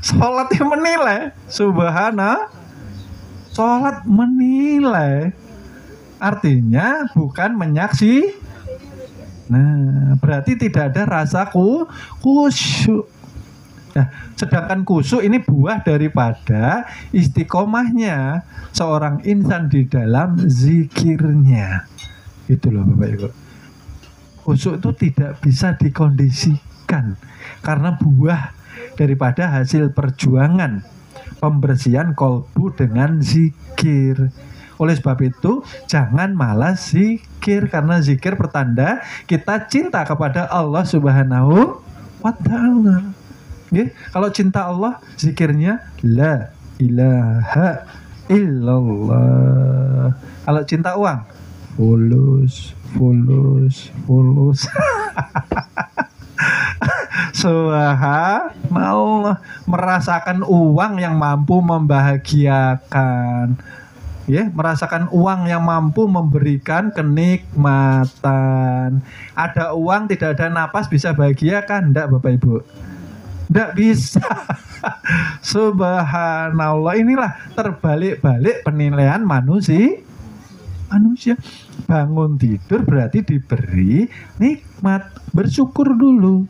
Sholatnya menilai. Subhanallah. Sholat menilai. Artinya bukan menyaksi. Nah, berarti tidak ada rasa khusyuk. Nah, sedangkan khusyuk ini buah daripada istiqomahnya seorang insan di dalam zikirnya. Itu loh Bapak Ibu. Khusyuk itu tidak bisa dikondisikan karena buah daripada hasil perjuangan pembersihan kolbu dengan zikir. Oleh sebab itu jangan malas zikir, karena zikir pertanda kita cinta kepada Allah Subhanahu wa ta'ala. Kalau cinta Allah, zikirnya la ilaha illallah. Kalau cinta uang, fulus. Subhanallah, merasakan uang yang mampu membahagiakan. Merasakan uang yang mampu memberikan kenikmatan. Ada uang tidak ada napas bisa bahagia kan? Enggak Bapak Ibu? Enggak bisa. Subhanallah, inilah terbalik-balik penilaian manusia. Bangun tidur berarti diberi nikmat, bersyukur dulu.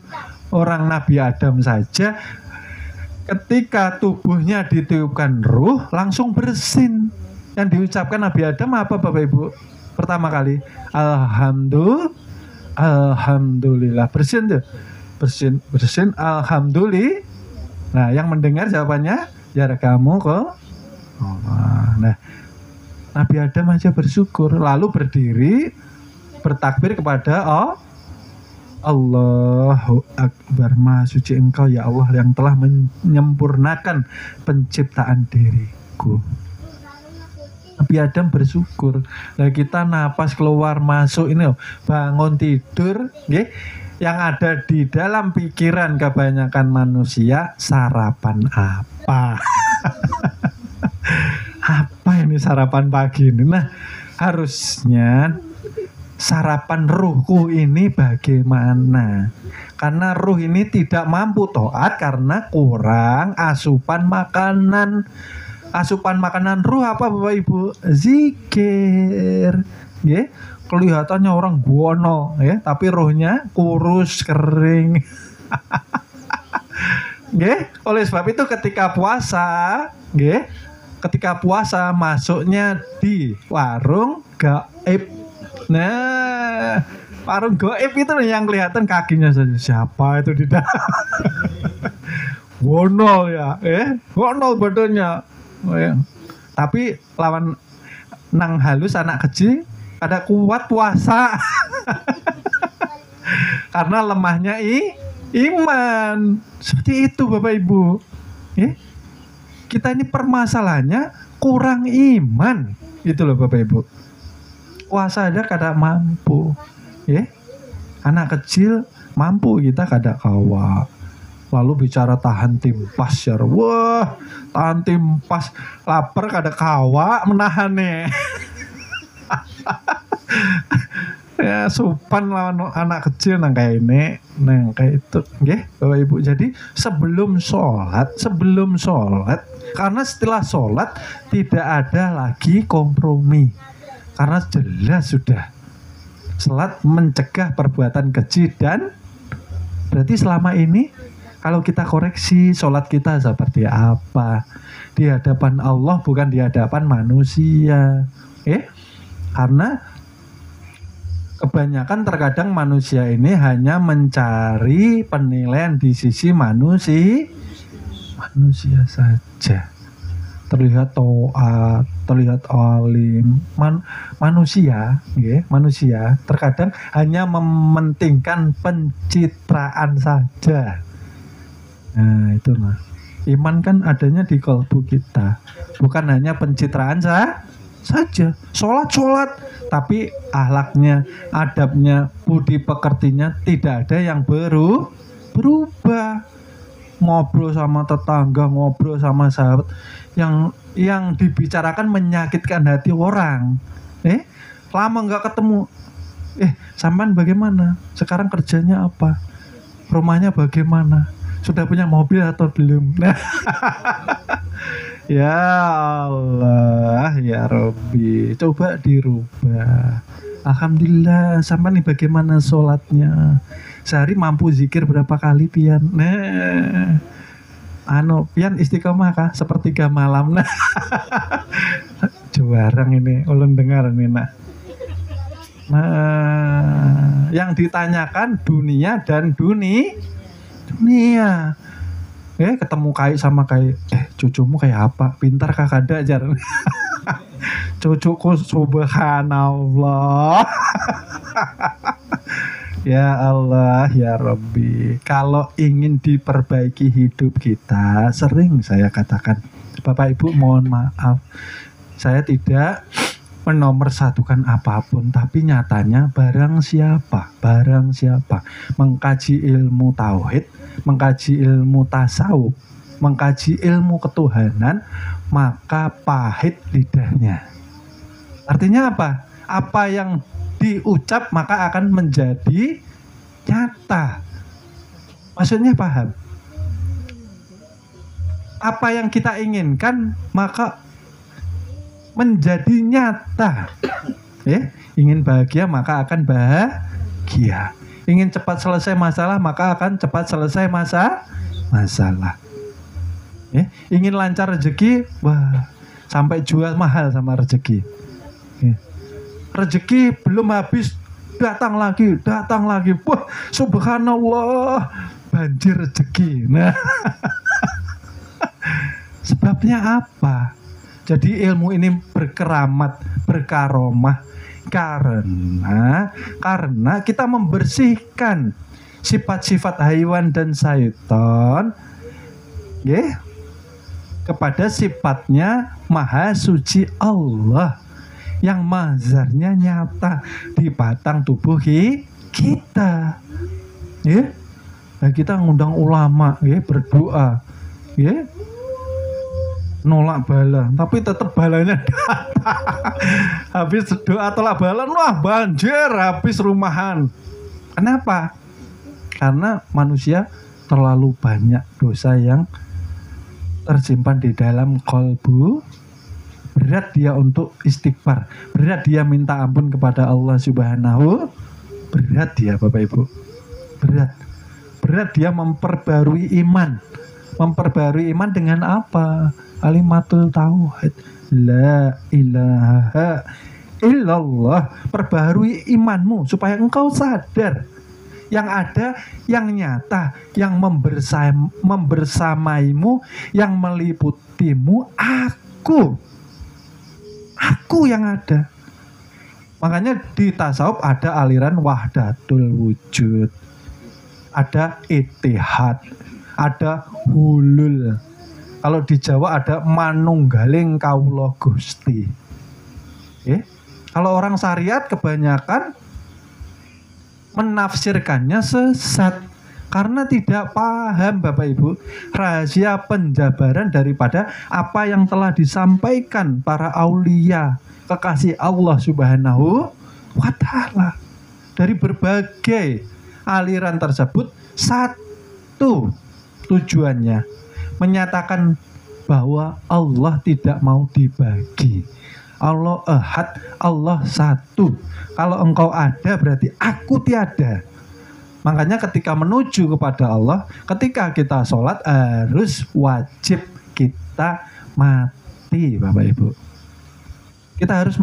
Orang Nabi Adam saja ketika tubuhnya ditiupkan ruh langsung bersin. Yang diucapkan Nabi Adam apa Bapak Ibu? Pertama kali, alhamdulillah. Bersin tuh. Bersin alhamdulillah. Nah, yang mendengar jawabannya ya kamu kok. Nah, Nabi Adam aja bersyukur, lalu berdiri bertakbir kepada Allahu Akbar, Maha Suci Engkau ya Allah yang telah menyempurnakan penciptaan diriku. Nabi Adam bersyukur. Nah, kita napas keluar masuk ini bangun tidur, yang ada di dalam pikiran kebanyakan manusia, sarapan apa? Apa ini sarapan pagi ini? Nah, harusnya sarapan ruhku ini bagaimana? Karena ruh ini tidak mampu taat karena kurang asupan makanan. Asupan makanan ruh apa Bapak Ibu? Zikir. Kelihatannya orang guono, tapi ruhnya kurus, kering. Oleh sebab itu ketika puasa, masuknya di warung gaib. Nah, warung gaib itu yang kelihatan kakinya saja. Siapa itu di dalam? Wonol ya, wonol badannya. Tapi lawan nang halus anak kecil ada kuat puasa. Karena lemahnya iman. Seperti itu Bapak Ibu. Kita ini permasalahannya kurang iman. Itu loh Bapak Ibu. Puasa aja kada mampu. Anak kecil mampu, kita kada kawa. Lalu bicara tahan timpas ya. Wah, tahan timpas. Lapar kada kawa menahannya. Ya supan lawan anak kecil nang kayak ini, nang kayak itu, Bapak Ibu. Jadi sebelum sholat, karena setelah sholat tidak ada lagi kompromi, karena jelas sudah sholat mencegah perbuatan keji, dan berarti selama ini kalau kita koreksi sholat kita seperti apa di hadapan Allah, bukan di hadapan manusia, karena kebanyakan terkadang manusia ini hanya mencari penilaian di sisi manusia saja. Terlihat taat, terlihat alim. Manusia terkadang hanya mementingkan pencitraan saja. Nah, itu iman kan adanya di kalbu kita, bukan hanya pencitraan saja. Sholat, tapi akhlaknya, adabnya, budi pekertinya tidak ada yang berubah. Ngobrol sama tetangga, ngobrol sama sahabat, yang dibicarakan menyakitkan hati orang. Lama nggak ketemu. Sampean bagaimana? Sekarang kerjanya apa? Rumahnya bagaimana? Sudah punya mobil atau belum? Ya Allah, ya Rabbi, coba dirubah. Alhamdulillah, sampai nih bagaimana sholatnya? Sehari mampu zikir berapa kali pian? Nah, pian istiqomah kah sepertiga malam. Nah, juarang ini ulun dengar ini nak. Nah, yang ditanyakan dunia dan dunia. Ketemu sama cucumu kayak apa? Pintar kah kada ajar? Cucuku subhanallah. Ya Allah, ya Rabbi. Kalau ingin diperbaiki hidup kita, sering saya katakan, Bapak Ibu mohon maaf, saya tidak menomorsatukan apapun, tapi nyatanya barang siapa mengkaji ilmu tauhid, mengkaji ilmu tasawuf, mengkaji ilmu ketuhanan, maka pahit lidahnya. Artinya apa? Apa yang diucap maka akan menjadi nyata. Maksudnya paham? Apa yang kita inginkan maka menjadi nyata. Ingin bahagia maka akan bahagia. Ingin cepat selesai masalah maka akan cepat selesai masalah. Ingin lancar rezeki, wah, sampai jual mahal sama rezeki. Rezeki belum habis, datang lagi. Wah, subhanallah, banjir rezeki. Nah, sebabnya apa? Jadi ilmu ini berkeramat, berkaromah karena kita membersihkan sifat-sifat haiwan dan syaitan kepada sifatnya maha suci Allah yang mazharnya nyata di batang tubuh kita. Nah, kita ngundang ulama berdoa nolak bala, tapi tetap balanya datang. Habis doa tolak bala, wah banjir, habis rumahan. Kenapa? Karena manusia terlalu banyak dosa yang tersimpan di dalam kolbu. Berat dia untuk istighfar, berat dia minta ampun kepada Allah Subhanahu. Berat dia, Bapak Ibu, berat dia memperbarui iman. Memperbarui iman dengan apa? Kalimatul tauhid, la ilaha illallah. Perbarui imanmu supaya engkau sadar yang ada, yang nyata, yang membersamaimu, yang meliputimu, aku yang ada. Makanya di tasawuf ada aliran wahdatul wujud, ada ittihad, ada hulul. Kalau di Jawa ada manunggaling kawula Gusti. Kalau orang syariat kebanyakan menafsirkannya sesat karena tidak paham, Bapak Ibu, rahasia penjabaran daripada apa yang telah disampaikan para aulia, kekasih Allah Subhanahu wa Ta'ala. Dari berbagai aliran tersebut, satu tujuannya menyatakan bahwa Allah tidak mau dibagi. Allah ahad, Allah satu. Kalau engkau ada berarti aku tiada. Makanya ketika menuju kepada Allah, ketika kita sholat harus wajib kita mati, Bapak Ibu. Kita harus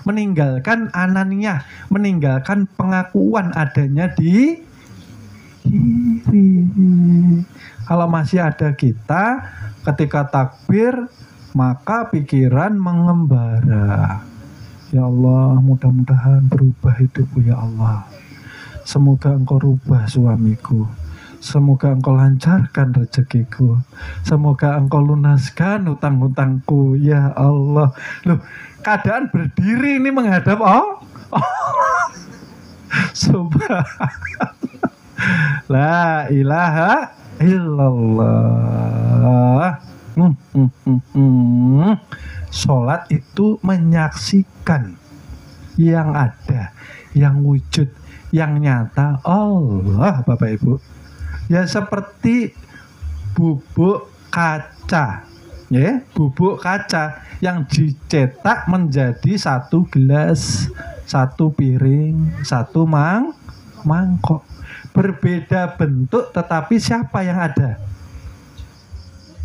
meninggalkan ananiyah, meninggalkan pengakuan adanya di diri. Kalau masih ada kita, ketika takbir maka pikiran mengembara. Ya Allah, mudah-mudahan berubah hidupku ya Allah. Semoga engkau rubah suamiku. Semoga engkau lancarkan rezekiku. Semoga engkau lunaskan hutang-hutangku ya Allah. Loh, keadaan berdiri ini menghadap Subhanallah. La ilaha illallah. Sholat itu menyaksikan yang ada, yang wujud, yang nyata Allah, Bapak Ibu. Ya seperti bubuk kaca, bubuk kaca yang dicetak menjadi satu gelas, satu piring, satu mangkok. Berbeda bentuk tetapi siapa yang ada?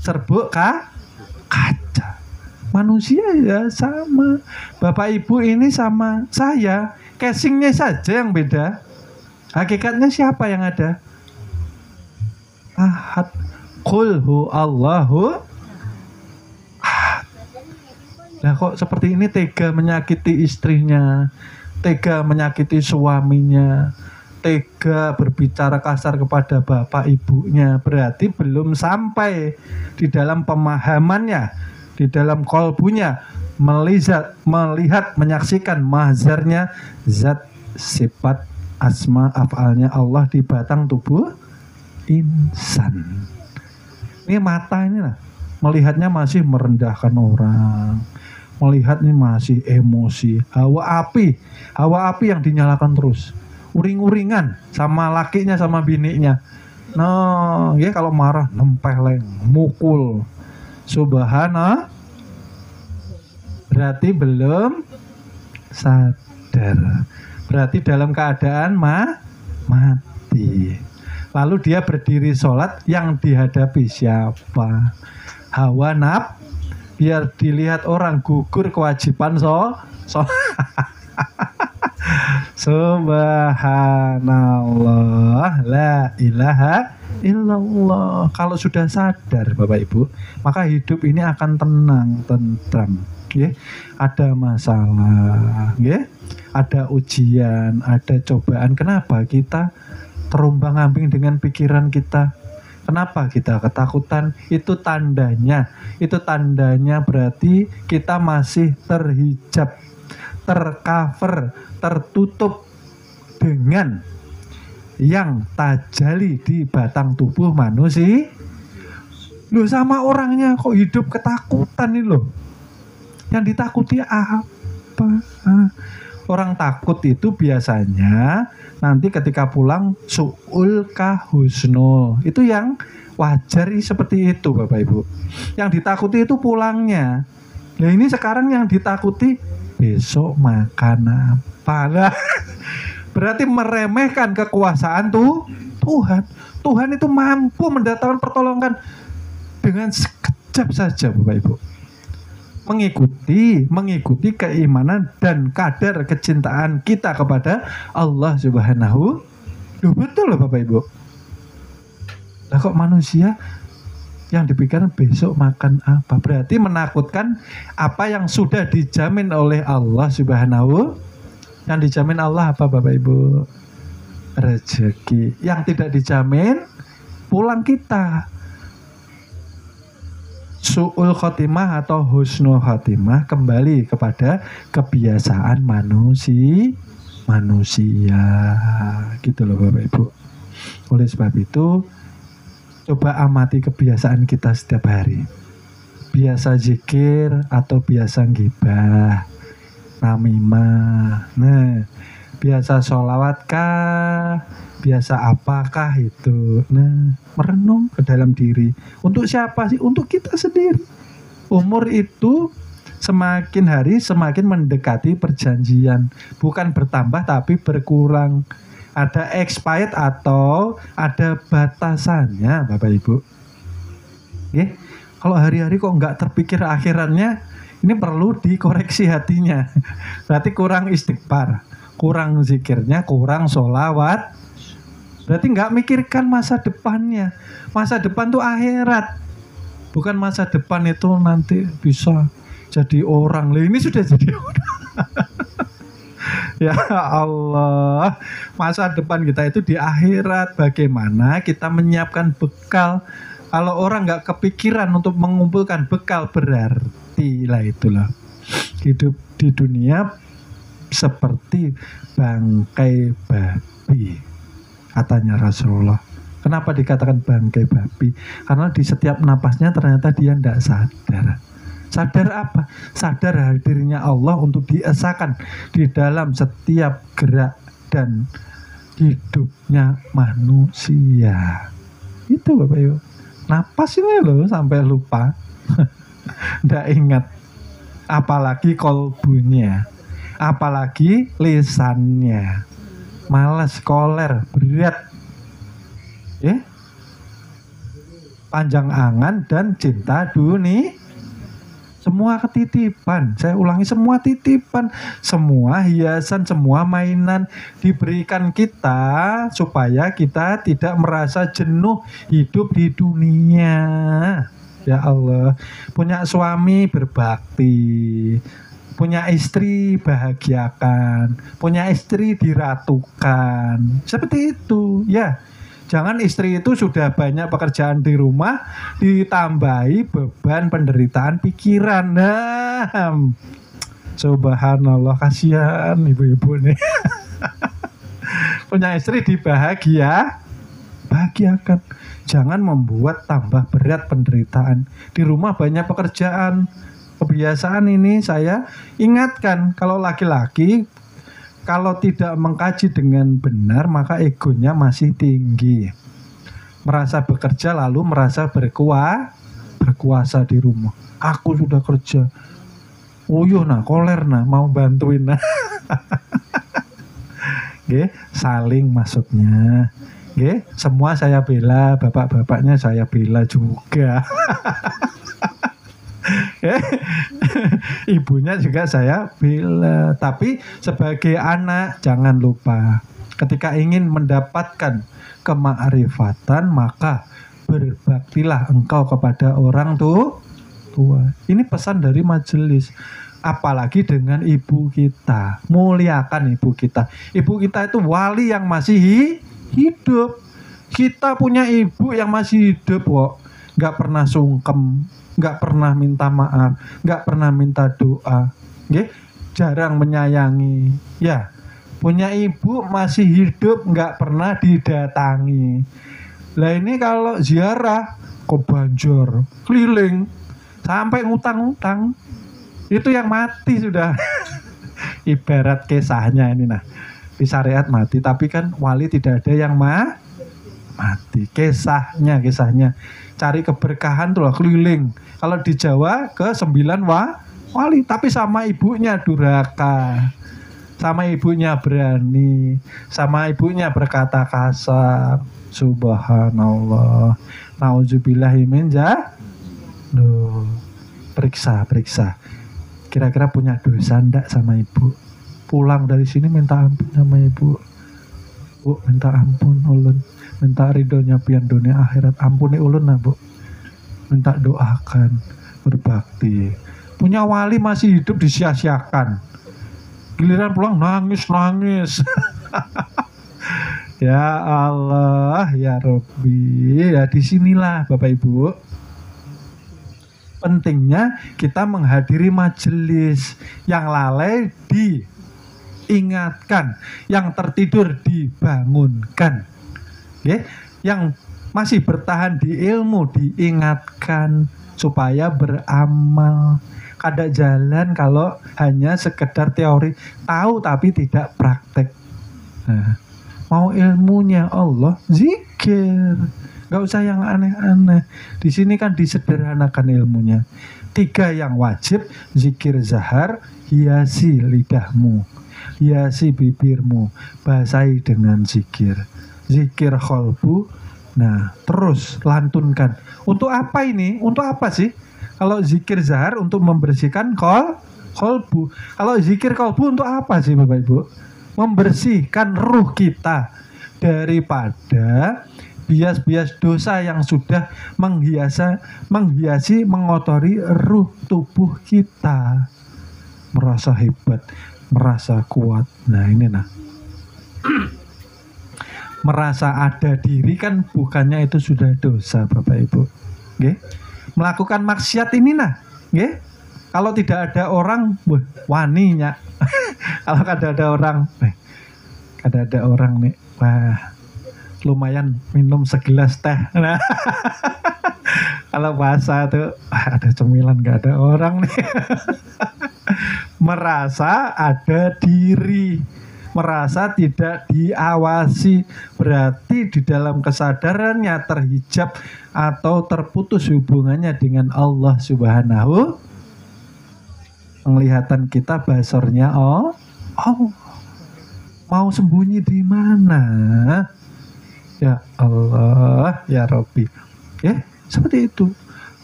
serbuk kaca. Manusia ya sama. Bapak Ibu ini sama saya, casingnya saja yang beda. Hakikatnya siapa yang ada? Ahad. Qul hu Allahu ahad. Nah kok seperti ini tega menyakiti istrinya, tega menyakiti suaminya, tega berbicara kasar kepada bapak ibunya, berarti belum sampai di dalam pemahamannya, di dalam kolbunya melihat menyaksikan mahzarnya zat sifat asma af'alnya Allah di batang tubuh insan. Ini mata ini lah, melihatnya masih merendahkan orang, melihat ini masih emosi, hawa api yang dinyalakan terus, uring-uringan sama lakinya sama bininya. Nah, ya kalau marah nempeleng, mukul. Subhanallah. Berarti belum sadar. Berarti dalam keadaan mati. Lalu dia berdiri sholat, yang dihadapi siapa? Hawa nafsu. Biar dilihat orang gugur kewajiban Subhanallah, la ilaha illallah. Kalau sudah sadar Bapak Ibu, maka hidup ini akan tenang, tentram. Ada masalah, ada ujian, ada cobaan. Kenapa kita terombang-ambing dengan pikiran kita? Kenapa kita ketakutan? Itu tandanya berarti kita masih terhijab, tercover, tertutup dengan yang tajali di batang tubuh manusia. Loh, sama orangnya kok hidup ketakutan nih loh. Yang ditakuti apa? Orang takut itu biasanya nanti ketika pulang su'ul kahusnul. Itu yang wajar seperti itu Bapak Ibu. Yang ditakuti itu pulangnya. Nah ini sekarang yang ditakuti besok makan apa lah. Berarti meremehkan kekuasaan Tuhan. Tuhan itu mampu mendatangkan pertolongan dengan sekejap saja Bapak Ibu. Mengikuti keimanan dan kadar kecintaan kita kepada Allah Subhanahu. Loh, betul loh Bapak Ibu. Lah kok manusia yang dipikirkan besok makan apa? Berarti menakutkan apa yang sudah dijamin oleh Allah Subhanahu. Yang dijamin Allah apa Bapak Ibu? Rezeki. Yang tidak dijamin pulang kita. Su'ul khotimah atau husnul khotimah kembali kepada kebiasaan manusia gitu loh Bapak Ibu. Oleh sebab itu coba amati kebiasaan kita setiap hari. Biasa zikir atau biasa gibah, namimah. Nah, biasa sholawat kah? Biasa apakah itu? Nah, merenung ke dalam diri. Untuk siapa sih? Untuk kita sendiri. Umur itu semakin hari semakin mendekati perjanjian. Bukan bertambah tapi berkurang. Ada expired atau ada batasannya Bapak Ibu. Kalau hari-hari kok nggak terpikir akhirannya, ini perlu dikoreksi hatinya. Berarti kurang istighfar, kurang zikirnya, kurang sholawat. Berarti nggak mikirkan masa depannya. Masa depan tuh akhirat. Bukan masa depan itu nanti bisa jadi orang. Lah ini sudah jadi orang. Ya Allah. Masa depan kita itu di akhirat. Bagaimana kita menyiapkan bekal. Kalau orang nggak kepikiran untuk mengumpulkan bekal, berarti lah itulah. Hidup di dunia seperti bangkai babi. Katanya Rasulullah. Kenapa dikatakan bangkai babi? Karena di setiap napasnya ternyata dia tidak sadar. Sadar apa? Sadar hadirnya Allah untuk diesakan di dalam setiap gerak dan hidupnya manusia. Itu Bapak Ibu. Napas ini loh sampai lupa. Tidak ingat. Apalagi kolbunya. Apalagi lisannya. Malas, koler, berat. panjang angan dan cinta dunia. Semua ketitipan, saya ulangi, semua titipan, semua hiasan, semua mainan diberikan kita supaya kita tidak merasa jenuh hidup di dunia. Ya Allah, punya suami berbakti, punya istri bahagiakan, punya istri diratukan, seperti itu ya. Jangan istri itu sudah banyak pekerjaan di rumah, ditambahi beban penderitaan pikiran. Nah, subhanallah, kasihan ibu-ibu nih. Punya istri bahagiakan. Jangan membuat tambah berat penderitaan. Di rumah banyak pekerjaan. Kebiasaan ini saya ingatkan, kalau laki-laki kalau tidak mengkaji dengan benar, maka egonya masih tinggi. Merasa bekerja lalu merasa berkuasa di rumah. Aku sudah kerja. Uyuh nah, koler nah, mau bantuin nah. Oke, saling maksudnya. Oke, semua saya bela, bapak-bapaknya saya bela juga. Ibunya juga saya bela. Tapi sebagai anak jangan lupa, ketika ingin mendapatkan kemakrifatan maka berbaktilah engkau kepada orang tua. Ini pesan dari majelis. Apalagi dengan ibu kita, muliakan ibu kita. Ibu kita itu wali yang masih hidup. Kita punya ibu yang masih hidup kok, nggak pernah sungkem, nggak pernah minta maaf, nggak pernah minta doa, jarang menyayangi. Ya, punya ibu masih hidup, nggak pernah didatangi. Lah ini kalau ziarah ke Banjar, keliling, sampai ngutang-ngutang, itu yang mati sudah. Ibarat kisahnya ini nah, di syariat mati, tapi kan wali tidak ada yang mati. Kisahnya. Cari keberkahan tuh lah, keliling. Kalau di Jawa ke 9 wali, tapi sama ibunya durhaka, sama ibunya berani, sama ibunya berkata kasar. Subhanallah, nauzubillahi min dzalik. Periksa. Kira-kira punya dosa ndak sama ibu? Pulang dari sini minta ampun sama ibu. Bu, minta ampun ulun. Minta ridhonya pian dunia akhirat, ampuni ulun nah bu. Minta doakan, berbakti. Punya wali masih hidup disia-siakan. Giliran pulang nangis. Ya Allah, ya Rabbi. Ya disinilah Bapak Ibu, pentingnya kita menghadiri majelis. Yang lalai diingatkan, yang tertidur dibangunkan. Yang masih bertahan di ilmu diingatkan supaya beramal. Kada jalan kalau hanya sekedar teori, tahu tapi tidak praktek. Nah, mau ilmunya Allah, zikir, nggak usah yang aneh-aneh. Di sini kan disederhanakan ilmunya. 3 yang wajib: zikir zahar, hiasi lidahmu, hiasi bibirmu, basahi dengan zikir. Zikir kolbu, nah terus lantunkan. Untuk apa ini? Untuk apa sih? Kalau zikir zahar untuk membersihkan kolbu. Kalau zikir kolbu untuk apa sih Bapak Ibu? Membersihkan ruh kita daripada bias-bias dosa yang sudah menghiasi, mengotori ruh tubuh kita. Merasa hebat, merasa kuat. Nah ini nah. Merasa ada diri kan bukannya itu sudah dosa Bapak Ibu. Melakukan maksiat ini nah, kalau tidak ada orang, waninya. Kalau ada orang nih, wah lumayan minum segelas teh. Nah, kalau puasa tuh ada cemilan, gak ada orang nih. Merasa ada diri, merasa tidak diawasi, berarti di dalam kesadarannya terhijab atau terputus hubungannya dengan Allah Subhanahu. Penglihatan kita basornya mau sembunyi di mana? Ya Allah, ya Rabbi. Seperti itu.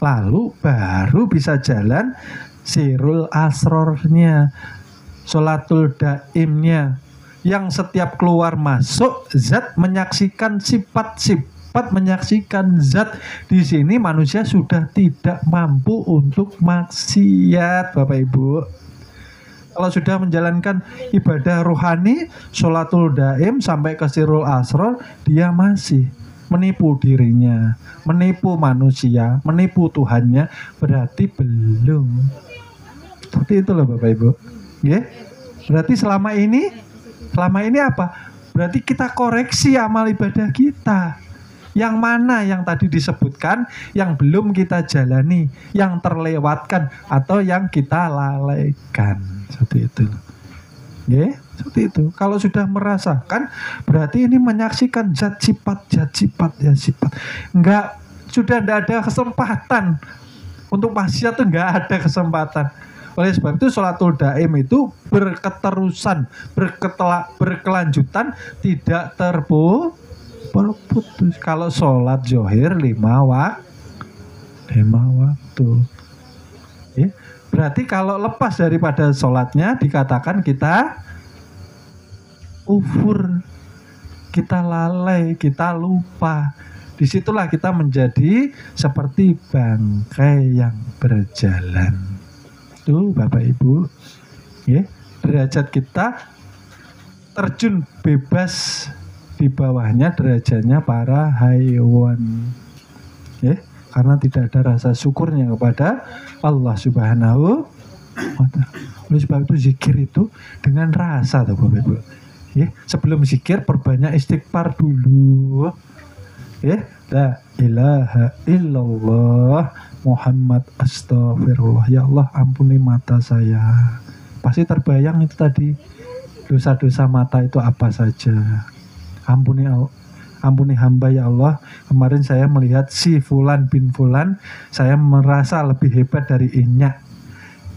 Lalu baru bisa jalan sirul asrornya, sholatul daimnya, yang setiap keluar masuk zat menyaksikan sifat menyaksikan zat. Di sini manusia sudah tidak mampu untuk maksiat, Bapak Ibu. Kalau sudah menjalankan ibadah rohani, sholatul daim sampai ke sirul asror, dia masih menipu dirinya, menipu manusia, menipu Tuhannya, berarti belum. Seperti itu loh Bapak Ibu. Ya? Berarti selama ini apa? Berarti kita koreksi amal ibadah kita. Yang mana yang tadi disebutkan, yang belum kita jalani, yang terlewatkan, atau yang kita lalaikan. Seperti itu. Ya, seperti itu. Kalau sudah merasakan, berarti ini menyaksikan zat sifat. Enggak, sudah tidak ada kesempatan untuk maksiat, itu enggak ada kesempatan. Oleh sebab itu sholatul daim itu berketerusan, berkelanjutan, tidak terputus. Kalau sholat zohir 5 waktu. Ya. Berarti kalau lepas daripada sholatnya dikatakan kita kufur, kita lalai, kita lupa. Disitulah kita menjadi seperti bangkai yang berjalan. Tuh Bapak Ibu, ya, derajat kita terjun bebas, di bawahnya derajatnya para hewan. Ya. Karena tidak ada rasa syukurnya kepada Allah Subhanahu wa Ta'ala. Oleh sebab itu zikir itu dengan rasa, tuh Bapak Ibu. Ya, sebelum zikir perbanyak istighfar dulu. Ya, la ilaha illallah Muhammad astagfirullah. Ya Allah, ampuni mata saya. Pasti terbayang itu tadi. Dosa-dosa mata itu apa saja. Ampuni hamba ya Allah. Kemarin saya melihat si Fulan bin Fulan, saya merasa lebih hebat dari Inyak.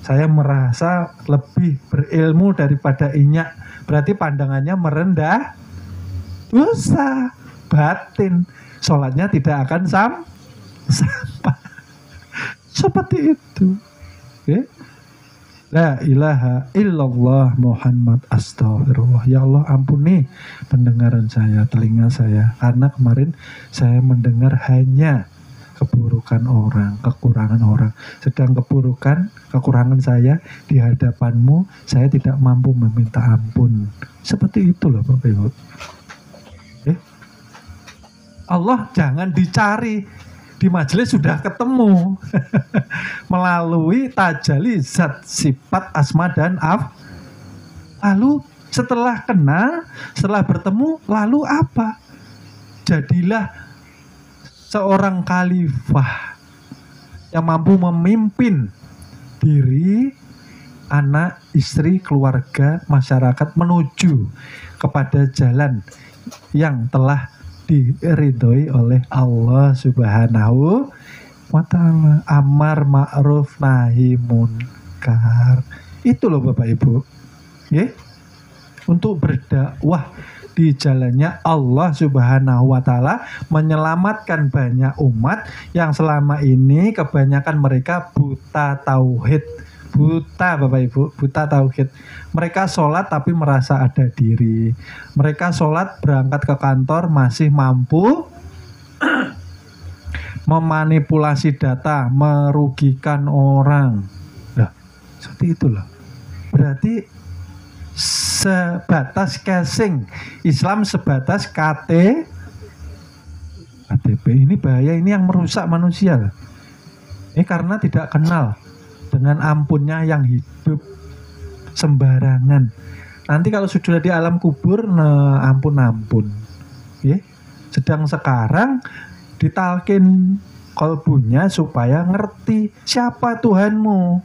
Saya merasa lebih berilmu daripada Inyak. Berarti pandangannya merendah dosa batin. Sholatnya tidak akan sampai. Seperti itu. Okay? La ilaha illallah Muhammad astagfirullah. Ya Allah, ampuni pendengaran saya, telinga saya, karena kemarin saya mendengar hanya keburukan orang, kekurangan orang. Sedang kekurangan saya di hadapanmu, saya tidak mampu meminta ampun. Seperti itu loh Bapak Ibu. Allah jangan dicari, di majelis sudah ketemu. Melalui tajalli zat sifat asma dan lalu setelah kenal, setelah bertemu, lalu apa? Jadilah seorang khalifah yang mampu memimpin diri, anak, istri, keluarga, masyarakat menuju kepada jalan yang telah diridhoi oleh Allah Subhanahu wa Ta'ala. Amar ma'ruf nahi munkar. Itu loh Bapak Ibu. Ya? Untuk berdakwah di jalannya Allah Subhanahu wa Ta'ala, menyelamatkan banyak umat yang selama ini kebanyakan mereka buta tauhid. Buta Bapak Ibu, buta tauhid. Mereka sholat tapi merasa ada diri. Mereka sholat berangkat ke kantor masih mampu memanipulasi data, merugikan orang. Nah, seperti itulah. Berarti sebatas casing, Islam sebatas KTP. Ini bahaya, ini yang merusak manusia. Ini karena tidak kenal dengan ampunnya yang hidup sembarangan. Nanti kalau sudah di alam kubur, nah ampun. Ya. Sedang sekarang ditalkin kolbunya supaya ngerti siapa Tuhanmu.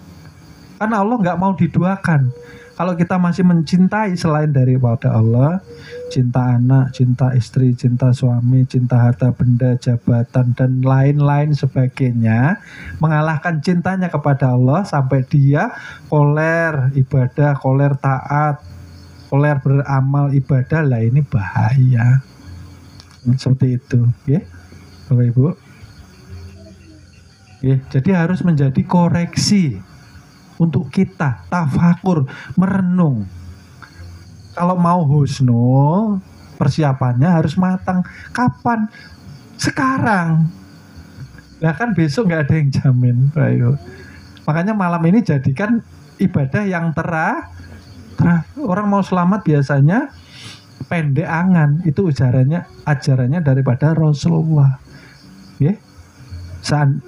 Karena Allah nggak mau diduakan. Kalau kita masih mencintai selain daripada Allah, cinta anak, cinta istri, cinta suami, cinta harta benda, jabatan, dan lain-lain sebagainya, mengalahkan cintanya kepada Allah sampai dia koler ibadah, koler taat, koler beramal ibadah, lah ini bahaya. Seperti itu, ya, Bapak Ibu. Jadi harus menjadi koreksi untuk kita, tafakur, merenung. Kalau mau husnul, persiapannya harus matang. Kapan? Sekarang. Nah kan besok nggak ada yang jamin. Ayo. Makanya malam ini jadikan ibadah yang orang mau selamat biasanya pendek angan. Itu ajarannya daripada Rasulullah.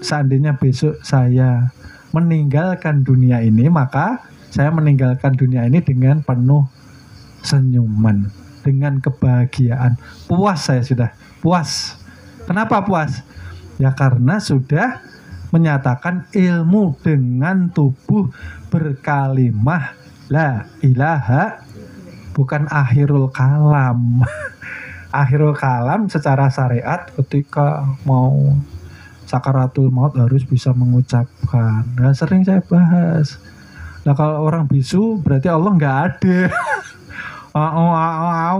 Seandainya besok saya meninggalkan dunia ini, maka saya meninggalkan dunia ini dengan penuh senyuman, dengan kebahagiaan. Puas saya sudah, puas. Kenapa puas? Ya karena sudah menyatakan ilmu dengan tubuh berkalimah la ilaha, bukan akhirul kalam. Akhirul kalam secara syariat ketika mau sakaratul maut harus bisa mengucapkan. Nah, sering saya bahas. Nah kalau orang bisu berarti Allah nggak ada.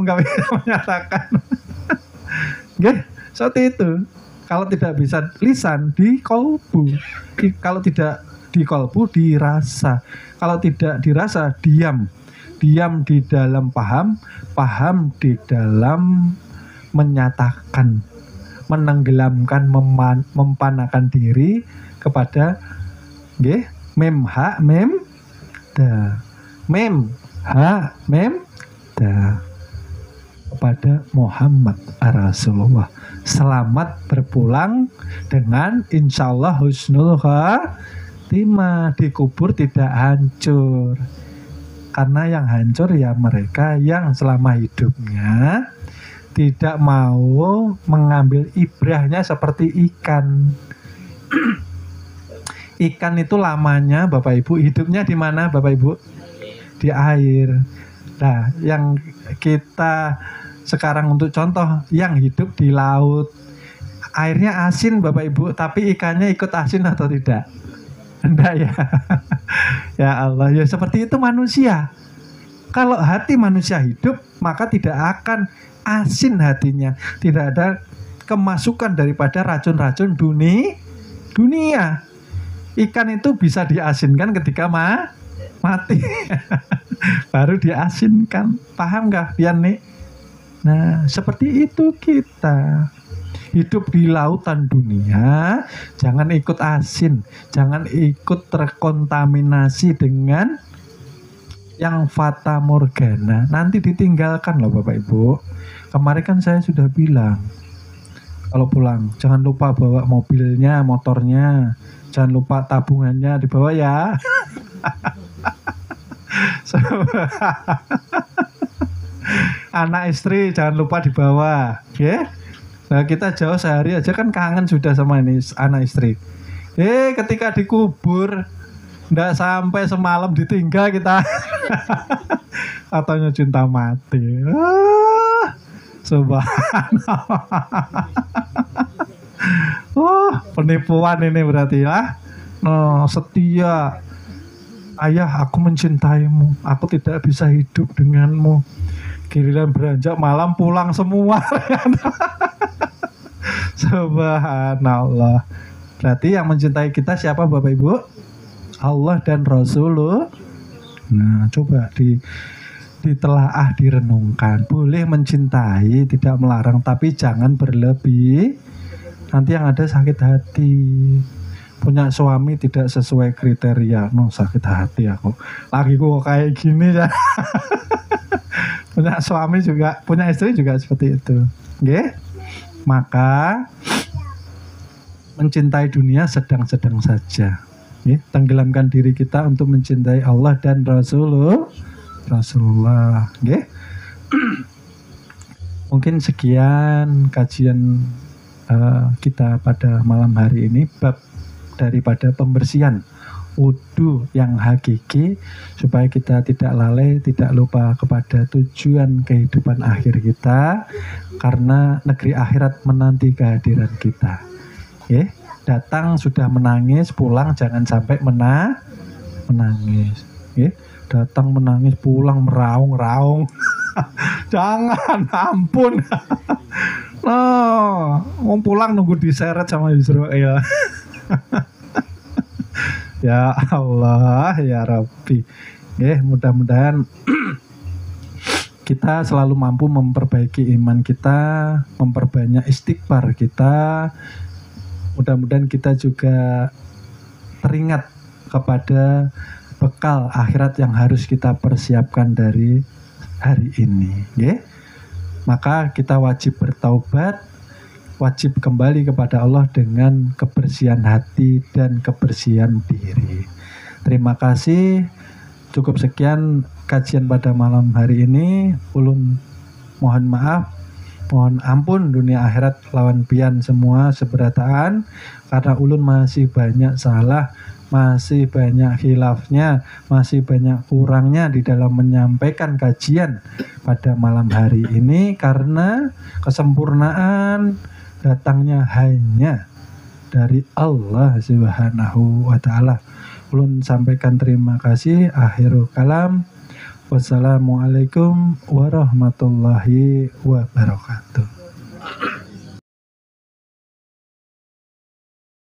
Nggak bisa menyatakan. Seperti itu. Kalau tidak bisa lisan, di kolbu. Kalau tidak di kolbu, dirasa. Kalau tidak dirasa, diam. Diam di dalam paham, paham di dalam menyatakan, menenggelamkan, mempanakan diri kepada mem ha mem da, mem ha mem da, kepada Muhammad Rasulullah. Selamat berpulang dengan insyaallah husnul khatimah. Dikubur tidak hancur, karena yang hancur ya mereka yang selama hidupnya tidak mau mengambil ibrahnya seperti ikan. Ikan itu lamanya Bapak Ibu hidupnya di mana Bapak Ibu? Di air. Nah, yang kita sekarang untuk contoh yang hidup di laut, airnya asin Bapak Ibu, tapi ikannya ikut asin atau tidak? Enggak ya. Ya Allah, ya seperti itu manusia. Kalau hati manusia hidup, maka tidak akan asin hatinya. Tidak ada kemasukan daripada racun-racun dunia. Ikan itu bisa diasinkan ketika mati. Baru diasinkan. Paham gak Pian nih? Nah seperti itu kita hidup di lautan dunia. Jangan ikut asin, jangan ikut terkontaminasi dengan yang fata morgana. Nanti ditinggalkan loh Bapak Ibu. Kemarin kan saya sudah bilang, kalau pulang jangan lupa bawa mobilnya, motornya, jangan lupa tabungannya dibawa ya. Anak istri jangan lupa dibawa, ya. Nah, kita jauh sehari aja kan kangen sudah sama ini anak istri. Ketika dikubur nggak sampai semalam ditinggal kita. Katanya cinta mati. Subhanallah. Penipuan ini berarti ya. Setia. Ayah, aku mencintaimu. Aku tidak bisa hidup denganmu. Giliran beranjak malam pulang semua. Subhanallah. Berarti yang mencintai kita siapa Bapak Ibu? Allah dan Rasulullah. Nah, coba ditelaah, direnungkan. Boleh mencintai, tidak melarang, tapi jangan berlebih. Nanti yang ada sakit hati. Punya suami tidak sesuai kriteria, sakit hati aku. Lagi kok kayak gini ya. Punya suami juga, punya istri juga seperti itu. Maka mencintai dunia sedang-sedang saja. Tenggelamkan diri kita untuk mencintai Allah dan Rasulullah. Mungkin sekian kajian kita pada malam hari ini, bab daripada pembersihan wudu yang hakiki, supaya kita tidak lalai, tidak lupa kepada tujuan kehidupan akhir kita, karena negeri akhirat menanti kehadiran kita. Datang sudah menangis, pulang jangan sampai menangis. Datang menangis, pulang meraung-raung. Jangan, ampun. Mau pulang nunggu diseret sama Israel. Ya Allah, ya Rabbi. Mudah-mudahan kita selalu mampu memperbaiki iman kita, memperbanyak istighfar kita. Mudah-mudahan kita juga teringat kepada bekal akhirat yang harus kita persiapkan dari hari ini. Maka kita wajib bertaubat, wajib kembali kepada Allah dengan kebersihan hati dan kebersihan diri. Terima kasih. Cukup sekian kajian pada malam hari ini. Ulun mohon maaf, mohon ampun dunia akhirat lawan pian semua seberataan, karena ulun masih banyak salah, masih banyak khilafnya, masih banyak kurangnya di dalam menyampaikan kajian pada malam hari ini, karena kesempurnaan datangnya hanya dari Allah Subhanahu wa Ta'ala. Ulun sampaikan terima kasih. Akhirul kalam. Wassalamualaikum warahmatullahi wabarakatuh.